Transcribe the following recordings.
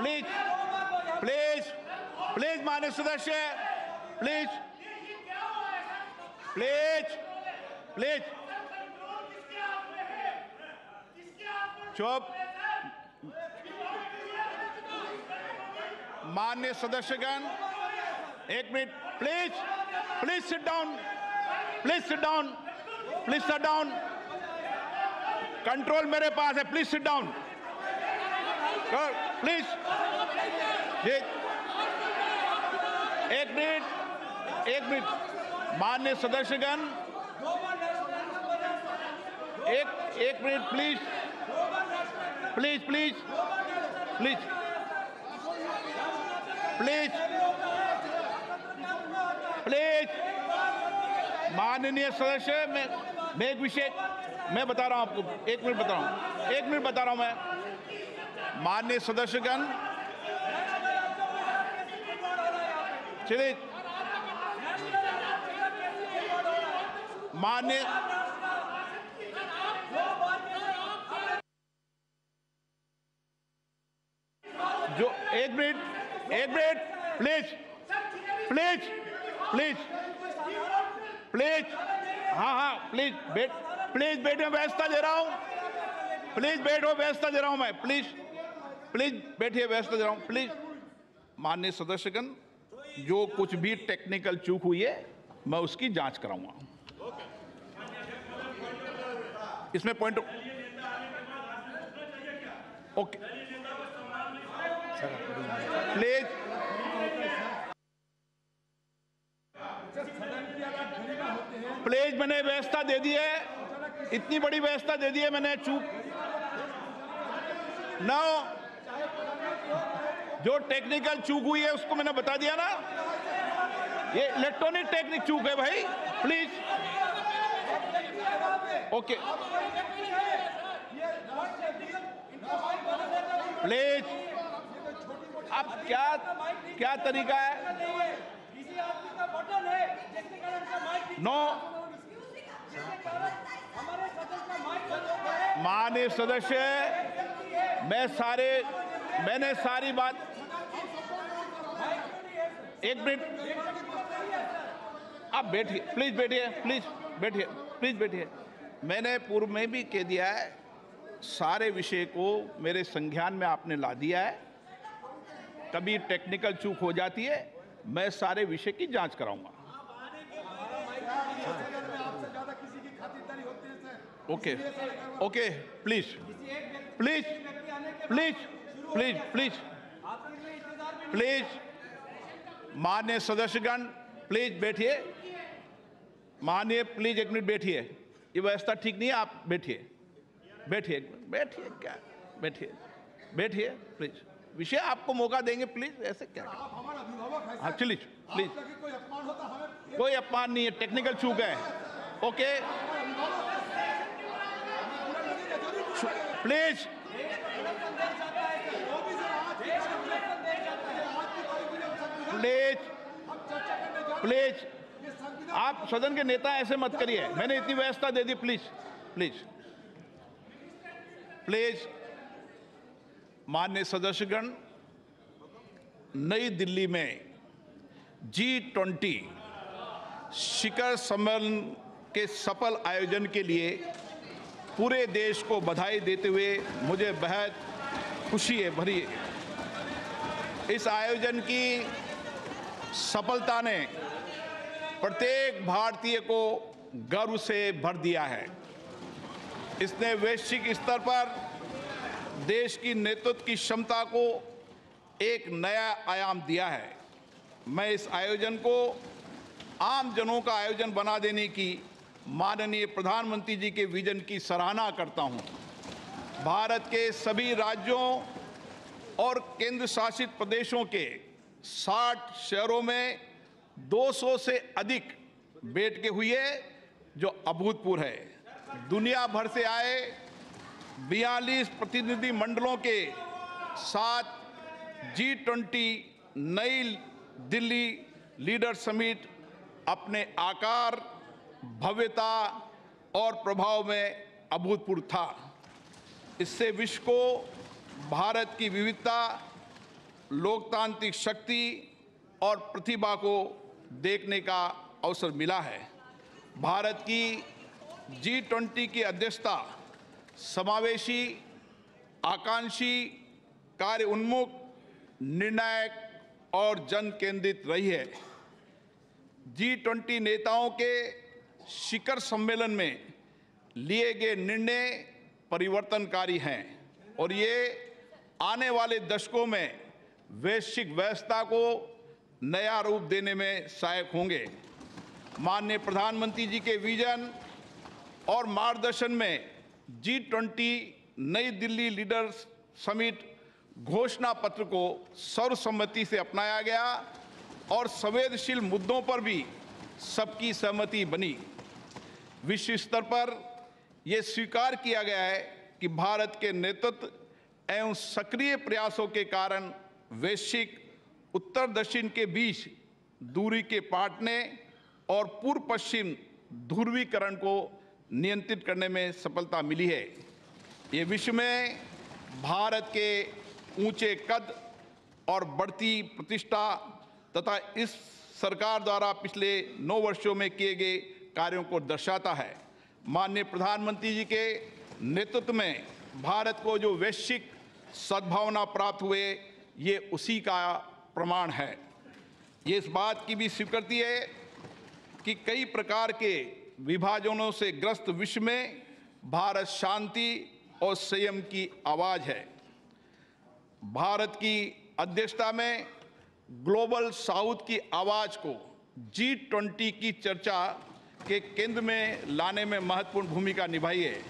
Please please please माननीय सदस्य, please please please चुप। माननीय सदस्यगण, एक minute, please please sit down, please sit down, please sit down. Control मेरे पास है, प्लीज सिट डाउन, प्लीज। एक मिनट, एक मिनट। माननीय सदस्यगण, एक minute, please please please please please please. माननीय सदस्य, मैं एक विषय मैं बता रहा हूं आपको, एक मिनट बता रहा हूं, एक मिनट बता रहा हूं मैं। माननीय सदस्यगण, चलिए। माननीय जो एक minute please please please please, हाँ प्लीज प्लीज बैठो, व्यवस्था दे रहा हूं, प्लीज बैठो, व्यवस्था दे रहा हूं मैं, प्लीज प्लीज बैठिए, व्यवस्था दे रहा हूं, प्लीज। माननीय सदस्यगण, जो कुछ भी टेक्निकल चूक हुई है मैं उसकी जांच कराऊंगा। इसमें पॉइंट ओके, प्लीज प्लीज। मैंने व्यवस्था दे दी है, इतनी बड़ी व्यवस्था दे दी है मैंने, चूक ना, जो टेक्निकल चूक हुई है उसको मैंने बता दिया ना, ये इलेक्ट्रॉनिक टेक्निक चूक है भाई, प्लीज ओके, प्लीज। अब क्या तरीका है? नो, माननीय सदस्य, मैंने सारी बात, एक मिनट, आप बैठिए, प्लीज बैठिए, प्लीज बैठिए, प्लीज बैठिए। मैंने पूर्व में भी कह दिया है, सारे विषय को मेरे संज्ञान में आपने ला दिया है। कभी टेक्निकल चूक हो जाती है, मैं सारे विषय की जांच कराऊंगा। Okay okay, please please please please please please. माननीय सदस्यगण, प्लीज बैठिए, माननीय, प्लीज एक मिनट बैठिए, ये व्यवस्था ठीक नहीं है, आप बैठिए बैठिए बैठिए, क्या बैठिए बैठिए, प्लीज। विषय आपको मौका देंगे, प्लीज, ऐसे क्या? हाँ चलिए, प्लीज। कोई अपमान नहीं है, टेक्निकल चूक है, ओके, प्लीज प्लीज प्लीज। आप सदन के नेता ऐसे मत करिए, मैंने इतनी व्यवस्था दे दी, प्लीज प्लीज प्लीज। माननीय सदस्यगण, नई दिल्ली में G20 शिखर सम्मेलन के सफल आयोजन के लिए पूरे देश को बधाई देते हुए मुझे बेहद खुशी है भरी। इस आयोजन की सफलता ने प्रत्येक भारतीय को गर्व से भर दिया है। इसने वैश्विक स्तर पर देश की नेतृत्व की क्षमता को एक नया आयाम दिया है। मैं इस आयोजन को आम जनों का आयोजन बना देने की माननीय प्रधानमंत्री जी के विजन की सराहना करता हूं। भारत के सभी राज्यों और केंद्र शासित प्रदेशों के 60 शहरों में 200 से अधिक बैठकें हुई है, जो अभूतपूर्व है। दुनिया भर से आए 42 प्रतिनिधि मंडलों के साथ G20 नई दिल्ली लीडर समिट अपने आकार, भव्यता और प्रभाव में अभूतपूर्व था। इससे विश्व को भारत की विविधता लोकतांत्रिक शक्ति और प्रतिभा को देखने का अवसर मिला है। भारत की G20 की अध्यक्षता समावेशी, आकांक्षी, कार्य उन्मुख, निर्णायक और जन केंद्रित रही है। G20 नेताओं के शिखर सम्मेलन में लिए गए निर्णय परिवर्तनकारी हैं और ये आने वाले दशकों में वैश्विक व्यवस्था को नया रूप देने में सहायक होंगे। माननीय प्रधानमंत्री जी के विजन और मार्गदर्शन में G20 नई दिल्ली लीडर्स समिट घोषणा पत्र को सर्वसम्मति से अपनाया गया और संवेदनशील मुद्दों पर भी सबकी सहमति बनी। विश्व स्तर पर यह स्वीकार किया गया है कि भारत के नेतृत्व एवं सक्रिय प्रयासों के कारण वैश्विक उत्तर दक्षिण के बीच दूरी के पाटने और पूर्व पश्चिम ध्रुवीकरण को नियंत्रित करने में सफलता मिली है। ये विश्व में भारत के ऊंचे कद और बढ़ती प्रतिष्ठा तथा इस सरकार द्वारा पिछले 9 वर्षों में किए गए कार्यों को दर्शाता है। माननीय प्रधानमंत्री जी के नेतृत्व में भारत को जो वैश्विक सद्भावना प्राप्त हुए, ये उसी का प्रमाण है। ये इस बात की भी स्वीकृति है कि कई प्रकार के विभाजनों से ग्रस्त विश्व में भारत शांति और संयम की आवाज है। भारत की अध्यक्षता में ग्लोबल साउथ की आवाज को G20 की चर्चा के केंद्र में लाने में महत्वपूर्ण भूमिका निभाई है।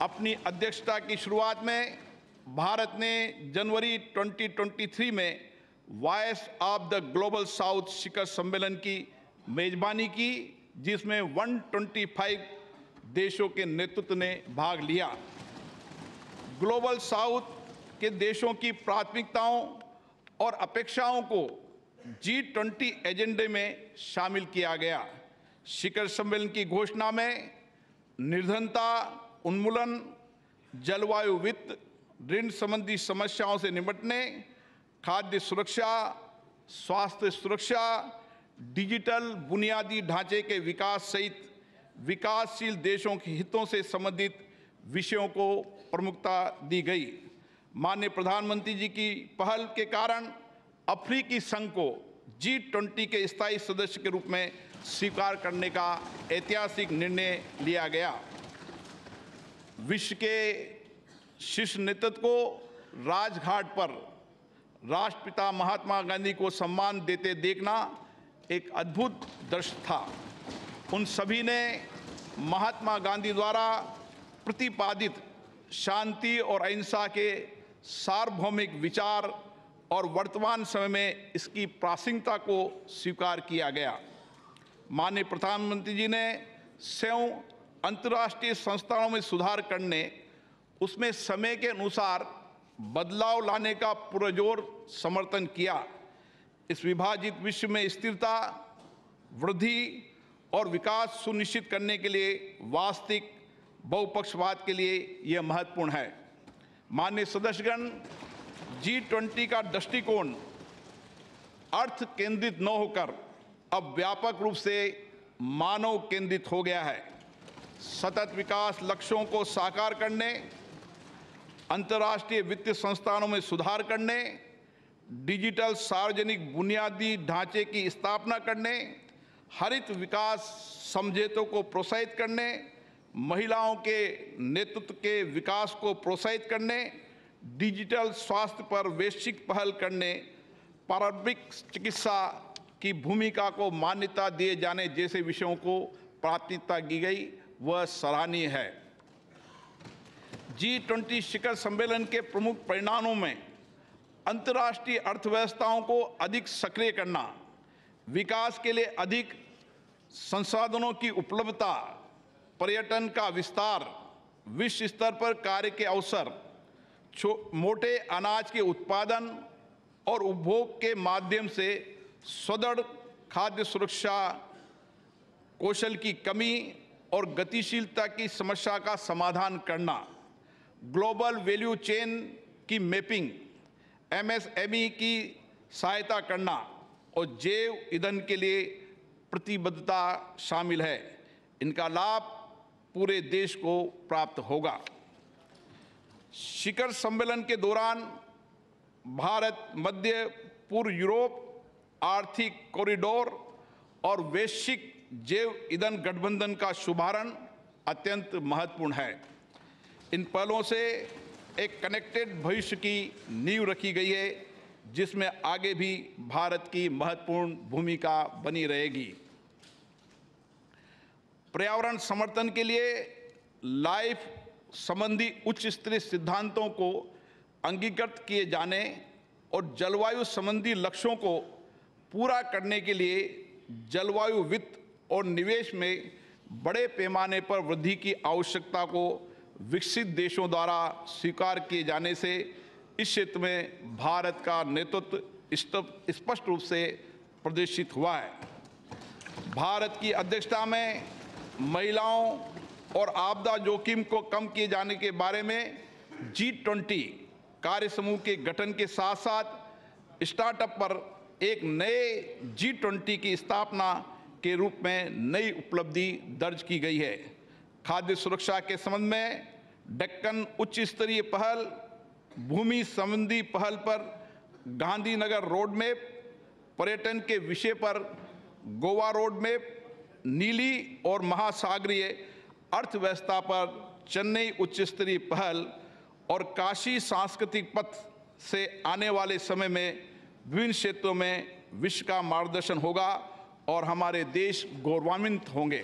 अपनी अध्यक्षता की शुरुआत में भारत ने जनवरी 2023 में Voice of the Global South शिखर सम्मेलन की मेजबानी की, जिसमें 125 देशों के नेतृत्व ने भाग लिया। ग्लोबल साउथ के देशों की प्राथमिकताओं और अपेक्षाओं को G20 एजेंडे में शामिल किया गया। शिखर सम्मेलन की घोषणा में निर्धनता उन्मूलन, जलवायु वित्त, ऋण संबंधी समस्याओं से निपटने, खाद्य सुरक्षा, स्वास्थ्य सुरक्षा, डिजिटल बुनियादी ढांचे के विकास सहित विकासशील देशों के हितों से संबंधित विषयों को प्रमुखता दी गई। माननीय प्रधानमंत्री जी की पहल के कारण अफ्रीकी संघ को G20 के स्थायी सदस्य के रूप में स्वीकार करने का ऐतिहासिक निर्णय लिया गया। विश्व के शीर्ष नेतृत्व को राजघाट पर राष्ट्रपिता महात्मा गांधी को सम्मान देते देखना एक अद्भुत दृश्य था। उन सभी ने महात्मा गांधी द्वारा प्रतिपादित शांति और अहिंसा के सार्वभौमिक विचार और वर्तमान समय में इसकी प्रासंगिकता को स्वीकार किया गया। माननीय प्रधानमंत्री जी ने संयुक्त अंतर्राष्ट्रीय संस्थानों में सुधार करने, उसमें समय के अनुसार बदलाव लाने का पुरजोर समर्थन किया। इस विभाजित विश्व में स्थिरता, वृद्धि और विकास सुनिश्चित करने के लिए वास्तविक बहुपक्षवाद के लिए यह महत्वपूर्ण है। माननीय सदस्यगण, G20 का दृष्टिकोण अर्थ केंद्रित न होकर अब व्यापक रूप से मानव केंद्रित हो गया है। सतत विकास लक्ष्यों को साकार करने, अंतर्राष्ट्रीय वित्तीय संस्थानों में सुधार करने, डिजिटल सार्वजनिक बुनियादी ढांचे की स्थापना करने, हरित विकास समझौतों को प्रोत्साहित करने, महिलाओं के नेतृत्व के विकास को प्रोत्साहित करने, डिजिटल स्वास्थ्य पर वैश्विक पहल करने, पारंपरिक चिकित्सा की भूमिका को मान्यता दिए जाने जैसे विषयों को प्राथमिकता दी गई, वह सराहनीय है। G20 शिखर सम्मेलन के प्रमुख परिणामों में अंतर्राष्ट्रीय अर्थव्यवस्थाओं को अधिक सक्रिय करना, विकास के लिए अधिक संसाधनों की उपलब्धता, पर्यटन का विस्तार, विश्व स्तर पर कार्य के अवसर, मोटे अनाज के उत्पादन और उपभोग के माध्यम से सुदृढ़ खाद्य सुरक्षा, कौशल की कमी और गतिशीलता की समस्या का समाधान करना, ग्लोबल वैल्यू चेन की मैपिंग MSME की सहायता करना और जैव ईंधन के लिए प्रतिबद्धता शामिल है। इनका लाभ पूरे देश को प्राप्त होगा। शिखर सम्मेलन के दौरान भारत मध्य पूर्व यूरोप आर्थिक कॉरिडोर और वैश्विक जैव ईंधन गठबंधन का शुभारंभ अत्यंत महत्वपूर्ण है। इन पहलों से एक कनेक्टेड भविष्य की नींव रखी गई है, जिसमें आगे भी भारत की महत्वपूर्ण भूमिका बनी रहेगी। पर्यावरण समर्थन के लिए लाइफ संबंधी उच्च स्तरीय सिद्धांतों को अंगीकृत किए जाने और जलवायु संबंधी लक्ष्यों को पूरा करने के लिए जलवायु वित्त और निवेश में बड़े पैमाने पर वृद्धि की आवश्यकता को विकसित देशों द्वारा स्वीकार किए जाने से इस क्षेत्र में भारत का नेतृत्व स्पष्ट रूप से प्रदर्शित हुआ है। भारत की अध्यक्षता में महिलाओं और आपदा जोखिम को कम किए जाने के बारे में G20 कार्य समूह के गठन के साथ साथ स्टार्टअप पर एक नए G20 की स्थापना के रूप में नई उपलब्धि दर्ज की गई है। खाद्य सुरक्षा के संबंध में डेक्कन उच्च स्तरीय पहल, भूमि संबंधी पहल पर गांधीनगर रोड मैप, पर्यटन के विषय पर गोवा रोड मैप, नीली और महासागरीय अर्थव्यवस्था पर चेन्नई उच्च स्तरीय पहल और काशी सांस्कृतिक पथ से आने वाले समय में विभिन्न क्षेत्रों में विश्व का मार्गदर्शन होगा और हमारे देश गौरवान्वित होंगे।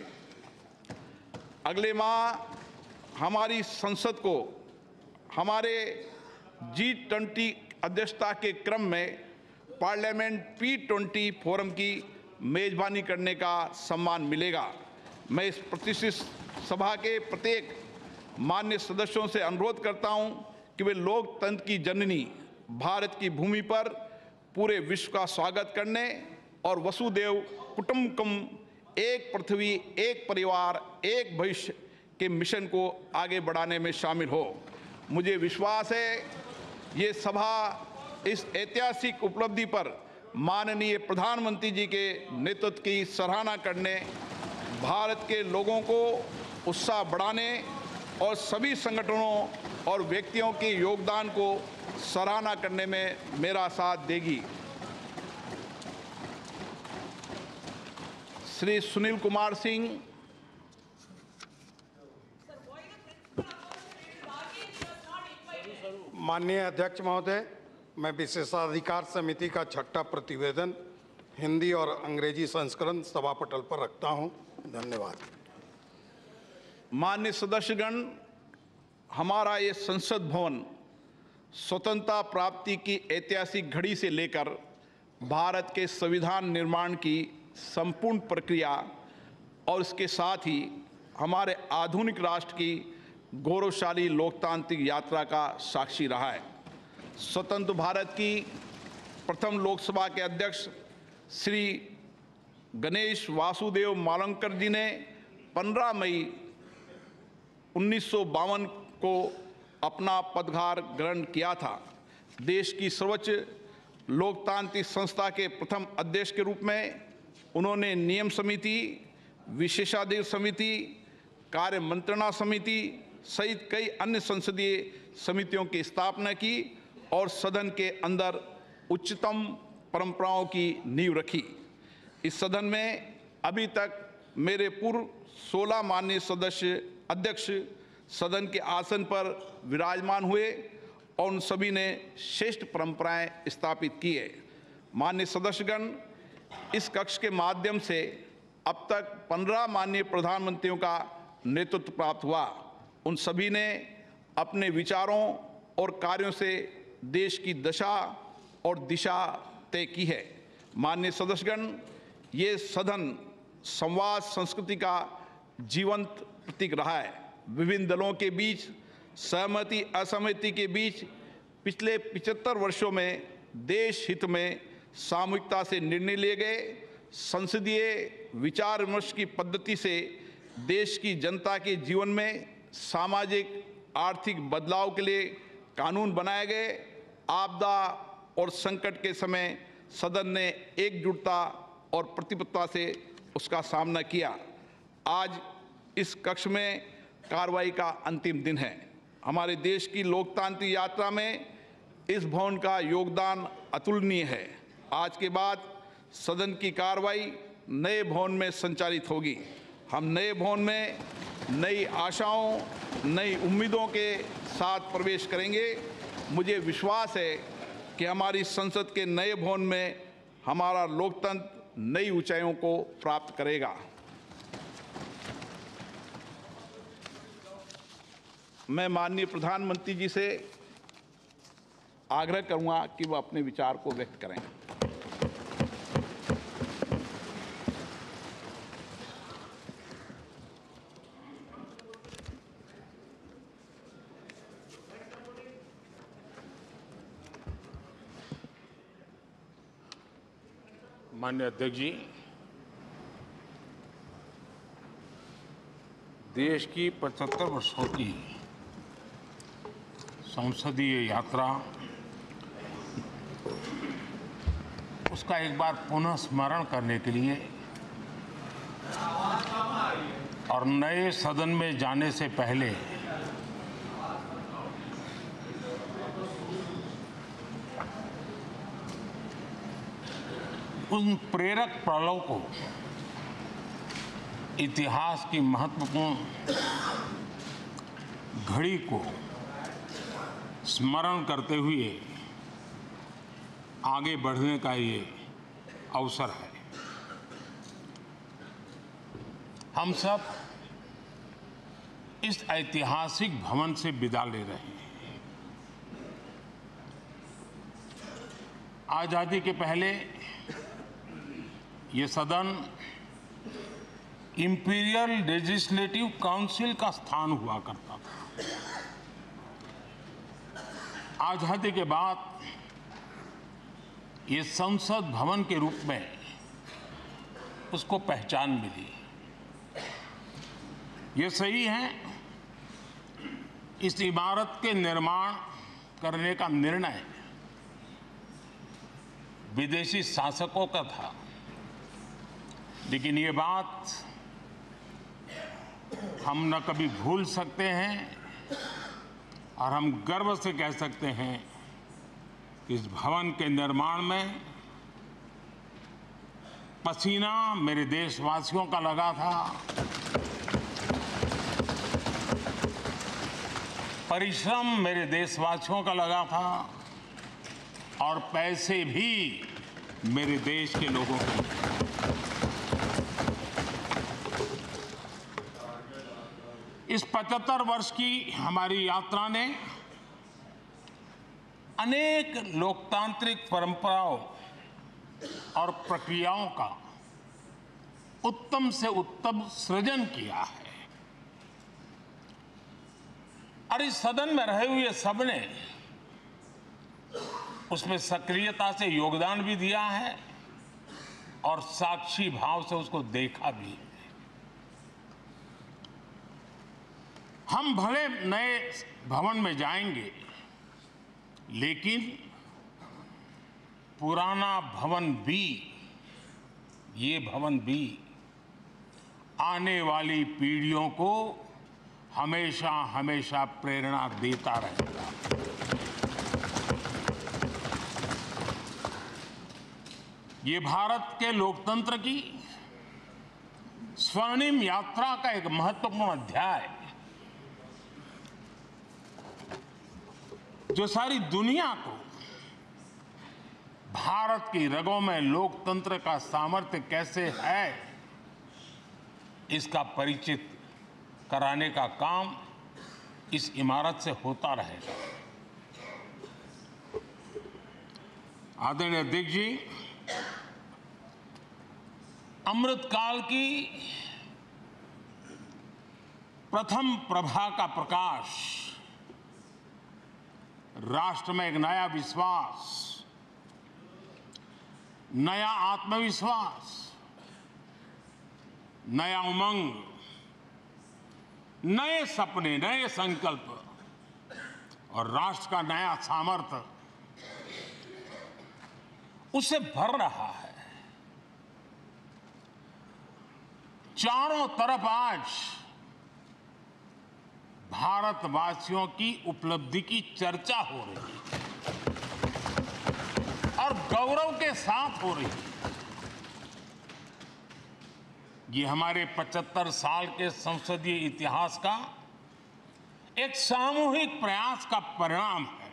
अगले माह हमारी संसद को हमारे G20 अध्यक्षता के क्रम में पार्लियामेंट P20 फोरम की मेजबानी करने का सम्मान मिलेगा। मैं इस प्रतिष्ठित सभा के प्रत्येक मान्य सदस्यों से अनुरोध करता हूं कि वे लोकतंत्र की जननी भारत की भूमि पर पूरे विश्व का स्वागत करने और वसुदेव कुटुंबकम, एक पृथ्वी एक परिवार एक भविष्य के मिशन को आगे बढ़ाने में शामिल हो। मुझे विश्वास है ये सभा इस ऐतिहासिक उपलब्धि पर माननीय प्रधानमंत्री जी के नेतृत्व की सराहना करने, भारत के लोगों को उत्साह बढ़ाने और सभी संगठनों और व्यक्तियों के योगदान को सराहना करने में मेरा साथ देगी। श्री सुनील कुमार सिंह, माननीय अध्यक्ष महोदय, मैं विशेषाधिकार समिति का छठा प्रतिवेदन हिंदी और अंग्रेजी संस्करण सभा पटल पर रखता हूं। धन्यवाद। माननीय सदस्यगण, हमारा ये संसद भवन स्वतंत्रता प्राप्ति की ऐतिहासिक घड़ी से लेकर भारत के संविधान निर्माण की संपूर्ण प्रक्रिया और इसके साथ ही हमारे आधुनिक राष्ट्र की गौरवशाली लोकतांत्रिक यात्रा का साक्षी रहा है। स्वतंत्र भारत की प्रथम लोकसभा के अध्यक्ष श्री गणेश वासुदेव मावलंकर जी ने 15 मई 1952 को अपना पदभार ग्रहण किया था। देश की सर्वोच्च लोकतांत्रिक संस्था के प्रथम अध्यक्ष के रूप में उन्होंने नियम समिति, विशेषाधिकार समिति, कार्य मंत्रणा समिति सहित कई अन्य संसदीय समितियों की स्थापना की और सदन के अंदर उच्चतम परंपराओं की नींव रखी। इस सदन में अभी तक मेरे पूर्व 16 माननीय सदस्य अध्यक्ष सदन के आसन पर विराजमान हुए और उन सभी ने श्रेष्ठ परंपराएं स्थापित की है। माननीय सदस्यगण, इस कक्ष के माध्यम से अब तक 15 माननीय प्रधानमंत्रियों का नेतृत्व प्राप्त हुआ। उन सभी ने अपने विचारों और कार्यों से देश की दशा और दिशा तय की है। माननीय सदस्यगण, ये सदन संवाद संस्कृति का जीवंत प्रतीक रहा है। विभिन्न दलों के बीच सहमति असहमति के बीच पिछले 75 वर्षों में देश हित में सामूहिकता से निर्णय लिए गए। संसदीय विचार विमर्श की पद्धति से देश की जनता के जीवन में सामाजिक आर्थिक बदलाव के लिए कानून बनाए गए। आपदा और संकट के समय सदन ने एकजुटता और प्रतिबद्धता से उसका सामना किया। आज इस कक्ष में कार्रवाई का अंतिम दिन है। हमारे देश की लोकतांत्रिक यात्रा में इस भवन का योगदान अतुलनीय है। आज के बाद सदन की कार्रवाई नए भवन में संचालित होगी। हम नए भवन में नई आशाओं, नई उम्मीदों के साथ प्रवेश करेंगे। मुझे विश्वास है कि हमारी संसद के नए भवन में हमारा लोकतंत्र नई ऊंचाइयों को प्राप्त करेगा। मैं माननीय प्रधानमंत्री जी से आग्रह करूंगा कि वह अपने विचार को व्यक्त करें। माननीय अध्यक्ष जी, देश की 75 वर्षों की संसदीय यात्रा, उसका एक बार पुनः स्मरण करने के लिए और नए सदन में जाने से पहले उन प्रेरक पड़ाव को, इतिहास की महत्वपूर्ण घड़ी को स्मरण करते हुए आगे बढ़ने का ये अवसर है। हम सब इस ऐतिहासिक भवन से विदा ले रहे हैं। आजादी के पहले ये सदन इंपीरियल लेजिस्लेटिव काउंसिल का स्थान हुआ करता था। आजादी के बाद ये संसद भवन के रूप में उसको पहचान मिली। ये सही है, इस इमारत के निर्माण करने का निर्णय विदेशी शासकों का था, लेकिन ये बात हम न कभी भूल सकते हैं और हम गर्व से कह सकते हैं कि इस भवन के निर्माण में पसीना मेरे देशवासियों का लगा था, परिश्रम मेरे देशवासियों का लगा था और पैसे भी मेरे देश के लोगों के। इस 75 वर्ष की हमारी यात्रा ने अनेक लोकतांत्रिक परंपराओं और प्रक्रियाओं का उत्तम से उत्तम सृजन किया है और इस सदन में रहे हुए सबने उसमें सक्रियता से योगदान भी दिया है और साक्षी भाव से उसको देखा भी है। हम भले नए भवन में जाएंगे, लेकिन पुराना भवन भी, ये भवन भी आने वाली पीढ़ियों को हमेशा हमेशा प्रेरणा देता रहेगा। ये भारत के लोकतंत्र की स्वर्णिम यात्रा का एक महत्वपूर्ण अध्याय है, जो सारी दुनिया को भारत की रगों में लोकतंत्र का सामर्थ्य कैसे है, इसका परिचित कराने का काम इस इमारत से होता रहेगा। आदरणीय अध्यक्ष जी, अमृतकाल की प्रथम प्रभा का प्रकाश राष्ट्र में एक नया विश्वास, नया आत्मविश्वास, नया उमंग, नए सपने, नए संकल्प और राष्ट्र का नया सामर्थ्य उससे भर रहा है। चारों तरफ आज भारतवासियों की उपलब्धि की चर्चा हो रही है और गौरव के साथ हो रही है। ये हमारे 75 साल के संसदीय इतिहास का एक सामूहिक प्रयास का परिणाम है,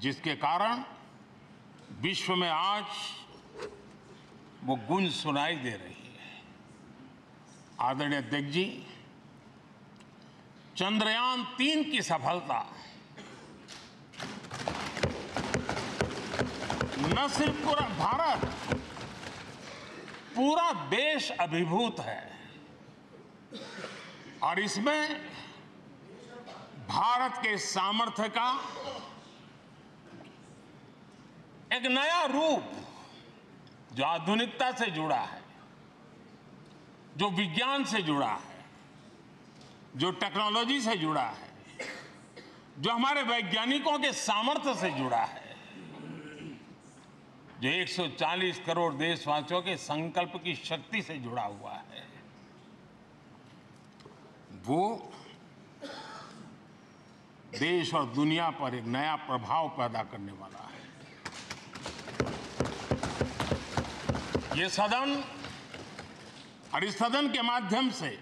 जिसके कारण विश्व में आज वो गूंज सुनाई दे रही है। आदरणीय अध्यक्ष जी, चंद्रयान 3 की सफलता न सिर्फ पूरा भारत, पूरा देश अभिभूत है और इसमें भारत के सामर्थ्य का एक नया रूप जो आधुनिकता से जुड़ा है, जो विज्ञान से जुड़ा है, जो टेक्नोलॉजी से जुड़ा है, जो हमारे वैज्ञानिकों के सामर्थ्य से जुड़ा है, जो 140 करोड़ देशवासियों के संकल्प की शक्ति से जुड़ा हुआ है, वो देश और दुनिया पर एक नया प्रभाव पैदा करने वाला है। ये सदन और इस सदन के माध्यम से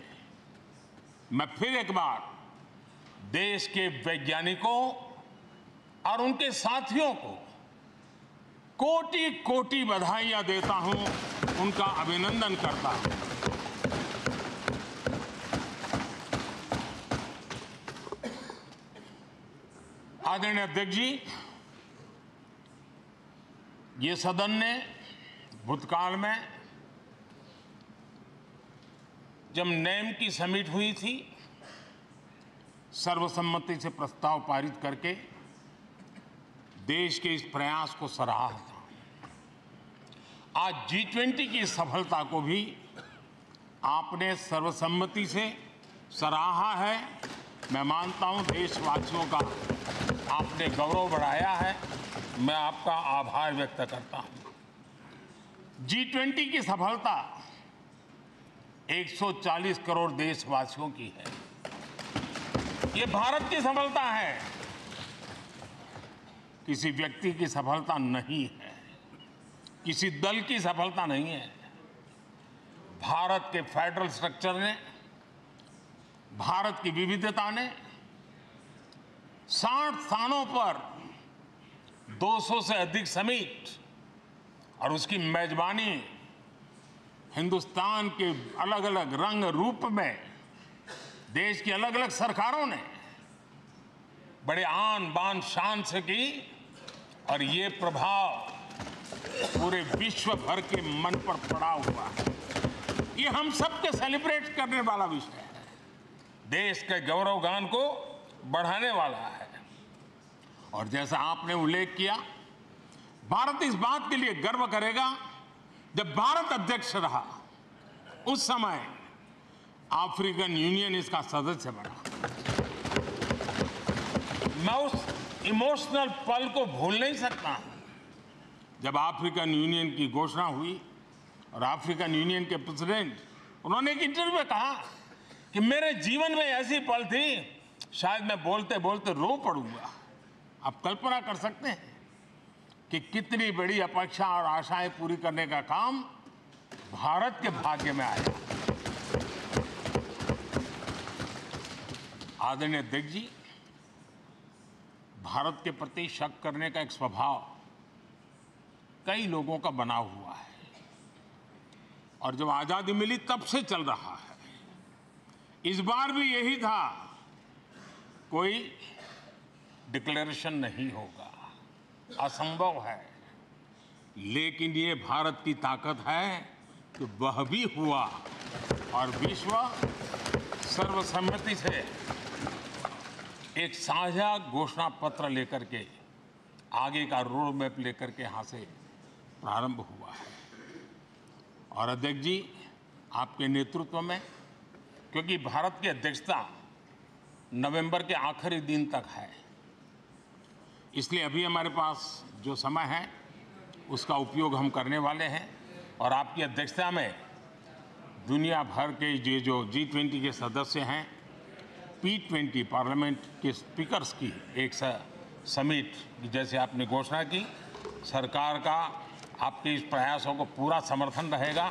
मैं फिर एक बार देश के वैज्ञानिकों और उनके साथियों को कोटि कोटि बधाइयां देता हूं, उनका अभिनंदन करता हूं। आदरणीय अध्यक्ष जी, ये सदन ने भूतकाल में जब नेम की समिट हुई थी, सर्वसम्मति से प्रस्ताव पारित करके देश के इस प्रयास को सराहा था। आज G20 की सफलता को भी आपने सर्वसम्मति से सराहा है। मैं मानता हूं देशवासियों का आपने गौरव बढ़ाया है, मैं आपका आभार व्यक्त करता हूं। G20 की सफलता 140 करोड़ देशवासियों की है। ये भारत की सफलता है, किसी व्यक्ति की सफलता नहीं है, किसी दल की सफलता नहीं है। भारत के फेडरल स्ट्रक्चर ने, भारत की विविधता ने 60 स्थानों पर 200 से अधिक समिट और उसकी मेजबानी हिंदुस्तान के अलग अलग रंग रूप में देश की अलग अलग सरकारों ने बड़े आन बान शान से की और ये प्रभाव पूरे विश्व भर के मन पर पड़ा हुआ है। ये हम सबके सेलिब्रेट करने वाला विषय है, देश के गौरवगान को बढ़ाने वाला है। और जैसा आपने उल्लेख किया, भारत इस बात के लिए गर्व करेगा, जब भारत अध्यक्ष रहा उस समय अफ्रीकन यूनियन इसका सदस्य बना। मैं उस इमोशनल पल को भूल नहीं सकता जब अफ्रीकन यूनियन की घोषणा हुई और अफ्रीकन यूनियन के प्रेसिडेंट, उन्होंने एक इंटरव्यू में कहा कि मेरे जीवन में ऐसी पल थी, शायद मैं बोलते बोलते रो पड़ूंगा। आप कल्पना कर सकते हैं कि कितनी बड़ी अपेक्षा और आशाएं पूरी करने का काम भारत के भाग्य में आया। आदरणीय अध्यक्ष जी, भारत के प्रति शक करने का एक स्वभाव कई लोगों का बना हुआ है और जब आजादी मिली तब से चल रहा है। इस बार भी यही था, कोई डिक्लेरेशन नहीं होगा, असंभव है। लेकिन ये भारत की ताकत है कि वह भी हुआ और विश्व सर्वसम्मति से एक साझा घोषणा पत्र लेकर के आगे का रोड मैप लेकर के यहाँ से प्रारंभ हुआ है। और अध्यक्ष जी, आपके नेतृत्व में, क्योंकि भारत की अध्यक्षता नवंबर के आखिरी दिन तक है, इसलिए अभी हमारे पास जो समय है उसका उपयोग हम करने वाले हैं। और आपकी अध्यक्षता में दुनिया भर के ये जो G20 के सदस्य हैं, P20 पार्लियामेंट के स्पीकर्स की एक समिट जैसे आपने घोषणा की, सरकार का आपके इस प्रयासों को पूरा समर्थन रहेगा,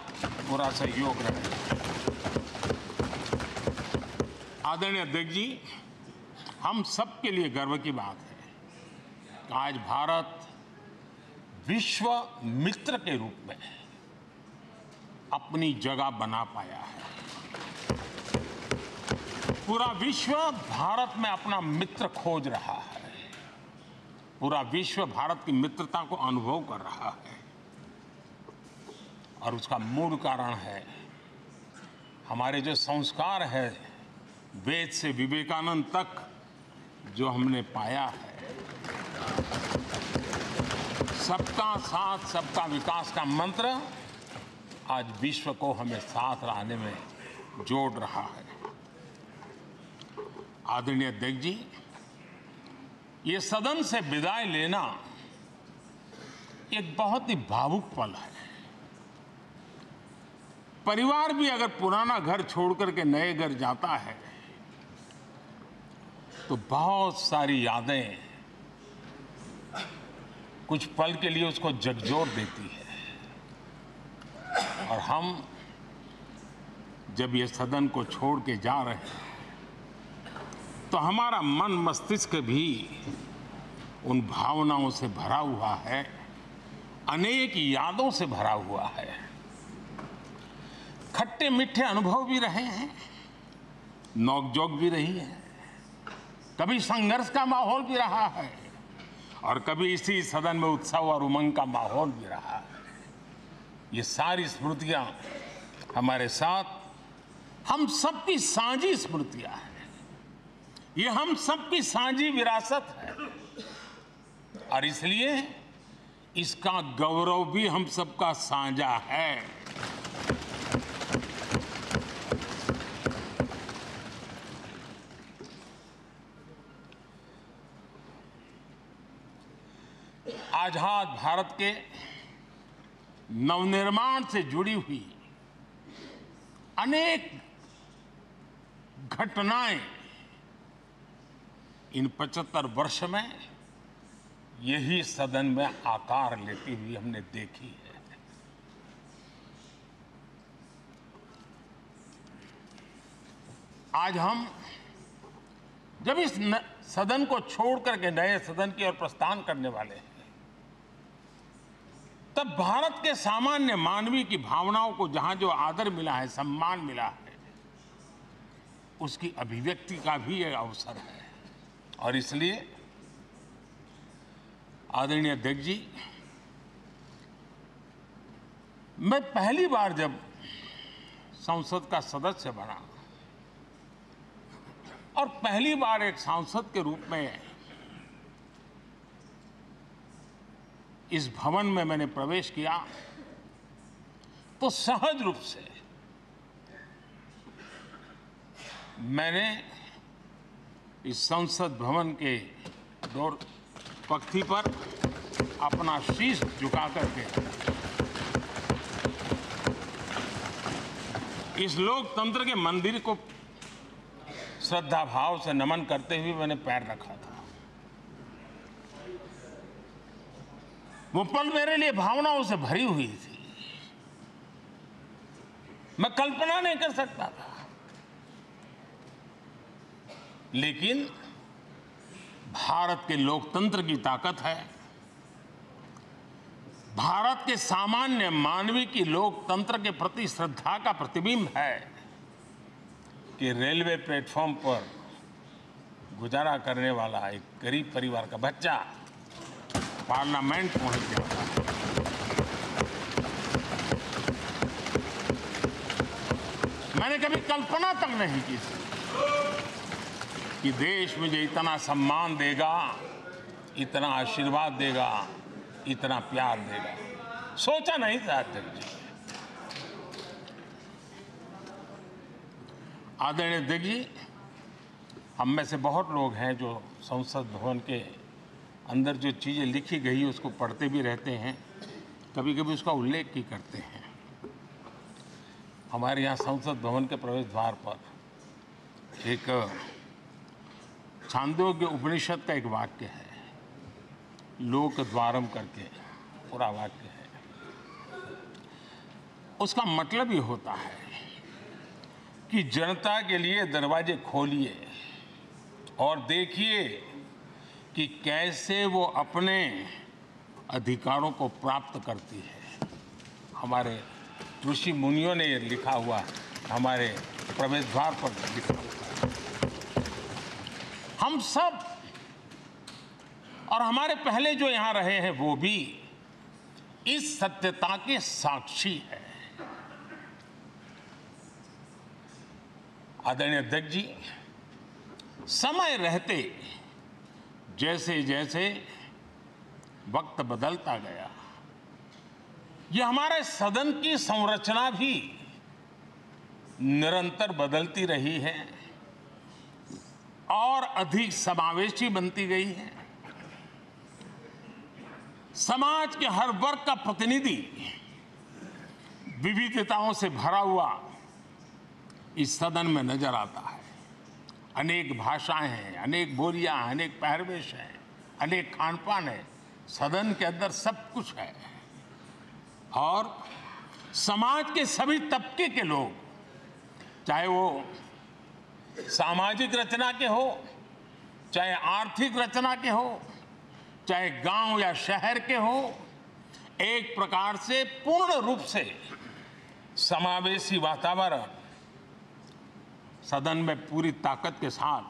पूरा सहयोग रहेगा। आदरणीय अध्यक्ष जी, हम सबके लिए गर्व की बात है कि आज भारत विश्व मित्र के रूप में अपनी जगह बना पाया है। पूरा विश्व भारत में अपना मित्र खोज रहा है। पूरा विश्व भारत की मित्रता को अनुभव कर रहा है। और उसका मूल कारण है हमारे जो संस्कार है, वेद से विवेकानंद तक जो हमने पाया है। सबका साथ सबका विकास का मंत्र आज विश्व को हमें साथ लाने में जोड़ रहा है। आदरणीय अध्यक्ष जी, ये सदन से विदाई लेना एक बहुत ही भावुक पल है। परिवार भी अगर पुराना घर छोड़कर के नए घर जाता है तो बहुत सारी यादें कुछ पल के लिए उसको झकझोर देती है। और हम जब ये सदन को छोड़ के जा रहे हैं तो हमारा मन मस्तिष्क भी उन भावनाओं से भरा हुआ है, अनेक यादों से भरा हुआ है। खट्टे मीठे अनुभव भी रहे हैं, नोकझोंक भी रही है, कभी संघर्ष का माहौल भी रहा है और कभी इसी सदन में उत्सव और उमंग का माहौल भी रहा है। ये सारी स्मृतियां हमारे साथ हम सबकी साझी स्मृतियां हैं। ये हम सबकी साझी विरासत है और इसलिए इसका गौरव भी हम सबका साझा है। आजाद भारत के नवनिर्माण से जुड़ी हुई अनेक घटनाएं इन 75 वर्ष में यही सदन में आकार लेती हुई हमने देखी है। आज हम जब इस सदन को छोड़ करके नए सदन की ओर प्रस्थान करने वाले हैं, तब भारत के सामान्य मानवीय की भावनाओं को जहां जो आदर मिला है, सम्मान मिला है, उसकी अभिव्यक्ति का भी एक अवसर है। और इसलिए आदरणीय अध्यक्ष जी, मैं पहली बार जब संसद का सदस्य बना और पहली बार एक सांसद के रूप में इस भवन में मैंने प्रवेश किया तो सहज रूप से मैंने इस संसद भवन के डोर पक्ति पर अपना शीश झुका करके इस लोकतंत्र के मंदिर को श्रद्धा भाव से नमन करते हुए मैंने पैर रखा था। वो पल मेरे लिए भावनाओं से भरी हुई थी। मैं कल्पना नहीं कर सकता था, लेकिन भारत के लोकतंत्र की ताकत है, भारत के सामान्य मानवीय की लोकतंत्र के प्रति श्रद्धा का प्रतिबिंब है कि रेलवे प्लेटफॉर्म पर गुजारा करने वाला एक गरीब परिवार का बच्चा पार्लियामेंट पहुंच गया। मैंने कभी कल्पना तक नहीं की थी कि देश मुझे इतना सम्मान देगा, इतना आशीर्वाद देगा, इतना प्यार देगा। सोचा नहीं था अध्यक्ष जी। आदरणीय अध्यक्ष जी, हम में से बहुत लोग हैं जो संसद भवन के अंदर जो चीज़ें लिखी गई उसको पढ़ते भी रहते हैं कभी कभी उसका उल्लेख भी करते हैं। हमारे यहाँ संसद भवन के प्रवेश द्वार पर एक छांदोग्य उपनिषद का एक वाक्य है, लोक द्वारम करके पूरा वाक्य है। उसका मतलब ये होता है कि जनता के लिए दरवाजे खोलिए और देखिए कि कैसे वो अपने अधिकारों को प्राप्त करती है। हमारे ऋषि मुनियों ने ये लिखा हुआ, हमारे प्रवेश द्वार पर लिखा हुआ है। हम सब और हमारे पहले जो यहाँ रहे हैं वो भी इस सत्यता के साक्षी है। आदरणीय अध्यक्ष जी, समय रहते जैसे जैसे वक्त बदलता गया, यह हमारे सदन की संरचना भी निरंतर बदलती रही है और अधिक समावेशी बनती गई है। समाज के हर वर्ग का प्रतिनिधि विविधताओं से भरा हुआ इस सदन में नजर आता है। अनेक भाषाएं हैं, अनेक बोलियां हैं, अनेक पहरवेश हैं, अनेक खान-पान है। सदन के अंदर सब कुछ है और समाज के सभी तबके के लोग, चाहे वो सामाजिक रचना के हो, चाहे आर्थिक रचना के हो, चाहे गांव या शहर के हो, एक प्रकार से पूर्ण रूप से समावेशी वातावरण सदन में पूरी ताकत के साथ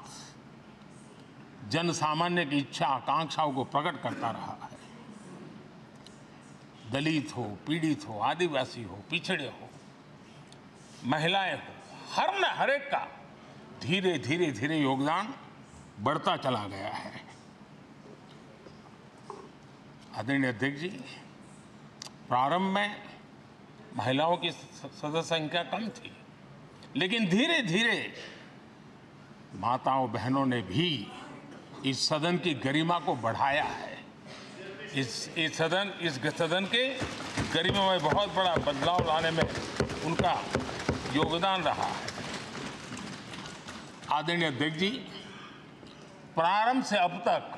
जन सामान्य की इच्छा आकांक्षाओं को प्रकट करता रहा है। दलित हो, पीड़ित हो, आदिवासी हो, पिछड़े हो, महिलाएं हो, हर एक का धीरे धीरे धीरे योगदान बढ़ता चला गया है। आदरणीय अध्यक्ष जी, प्रारंभ में महिलाओं की सदस्य संख्या कम थी, लेकिन धीरे धीरे माताओं बहनों ने भी इस सदन की गरिमा को बढ़ाया है। इस सदन के गरिमा में बहुत बड़ा बदलाव लाने में उनका योगदान रहा है। आदरणीय अध्यक्ष जी, प्रारंभ से अब तक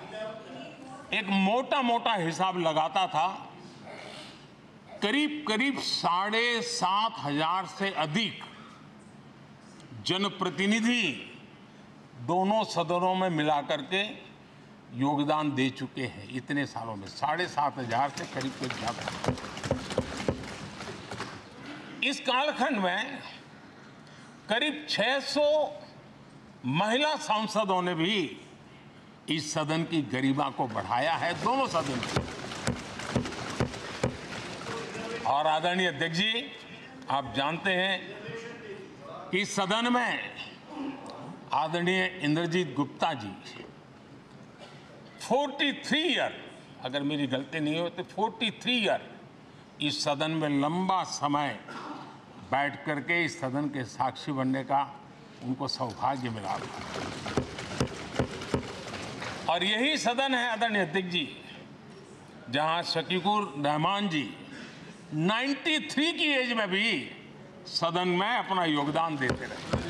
एक मोटा हिसाब लगाता था, करीब 7,500 से अधिक जनप्रतिनिधि दोनों सदनों में मिलाकर के योगदान दे चुके हैं। इतने सालों में 7,500 से करीब ज्यादा। इस कालखंड में करीब 600 महिला सांसदों ने भी इस सदन की गरिमा को बढ़ाया है, दोनों सदन की। और आदरणीय अध्यक्ष जी, आप जानते हैं कि सदन में आदरणीय इंद्रजीत गुप्ता जी 43 ईयर, अगर मेरी गलती नहीं हो तो 43 ईयर इस सदन में लंबा समय बैठ करके इस सदन के साक्षी बनने का उनको सौभाग्य मिला। और यही सदन है आदरणीय अध्यक्ष जी, जहां शकीकुर रहमान जी 93 की एज में भी सदन में अपना योगदान देते रहे,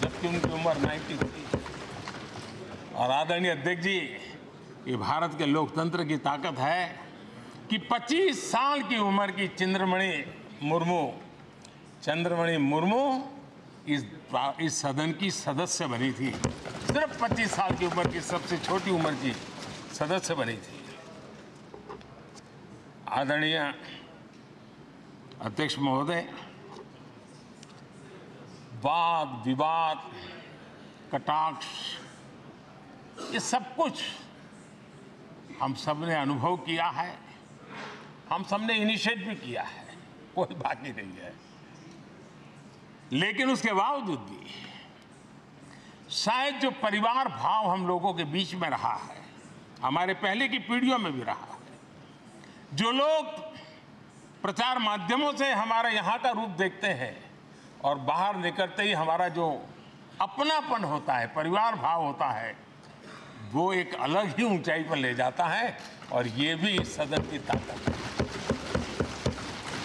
जबकि उनकी उम्र 93। और आदरणीय अध्यक्ष जी, ये भारत के लोकतंत्र की ताकत है कि 25 साल की उम्र की चंद्रमणि मुर्मू इस सदन की सदस्य बनी थी। सिर्फ 25 साल की उम्र की, सबसे छोटी उम्र की सदस्य बनी थी। आदरणीय अध्यक्ष महोदय, वाद विवाद, कटाक्ष, ये सब कुछ हम सब ने अनुभव किया है, हम सब ने इनिशिएट भी किया है, कोई बाकी नहीं है। लेकिन उसके बावजूद भी शायद जो परिवार भाव हम लोगों के बीच में रहा है, हमारे पहले की पीढ़ियों में भी रहा है, जो लोग प्रचार माध्यमों से हमारे यहाँ का रूप देखते हैं और बाहर निकलते ही हमारा जो अपनापन होता है, परिवार भाव होता है, वो एक अलग ही ऊंचाई पर ले जाता है। और ये भी इस सदन की ताकत है।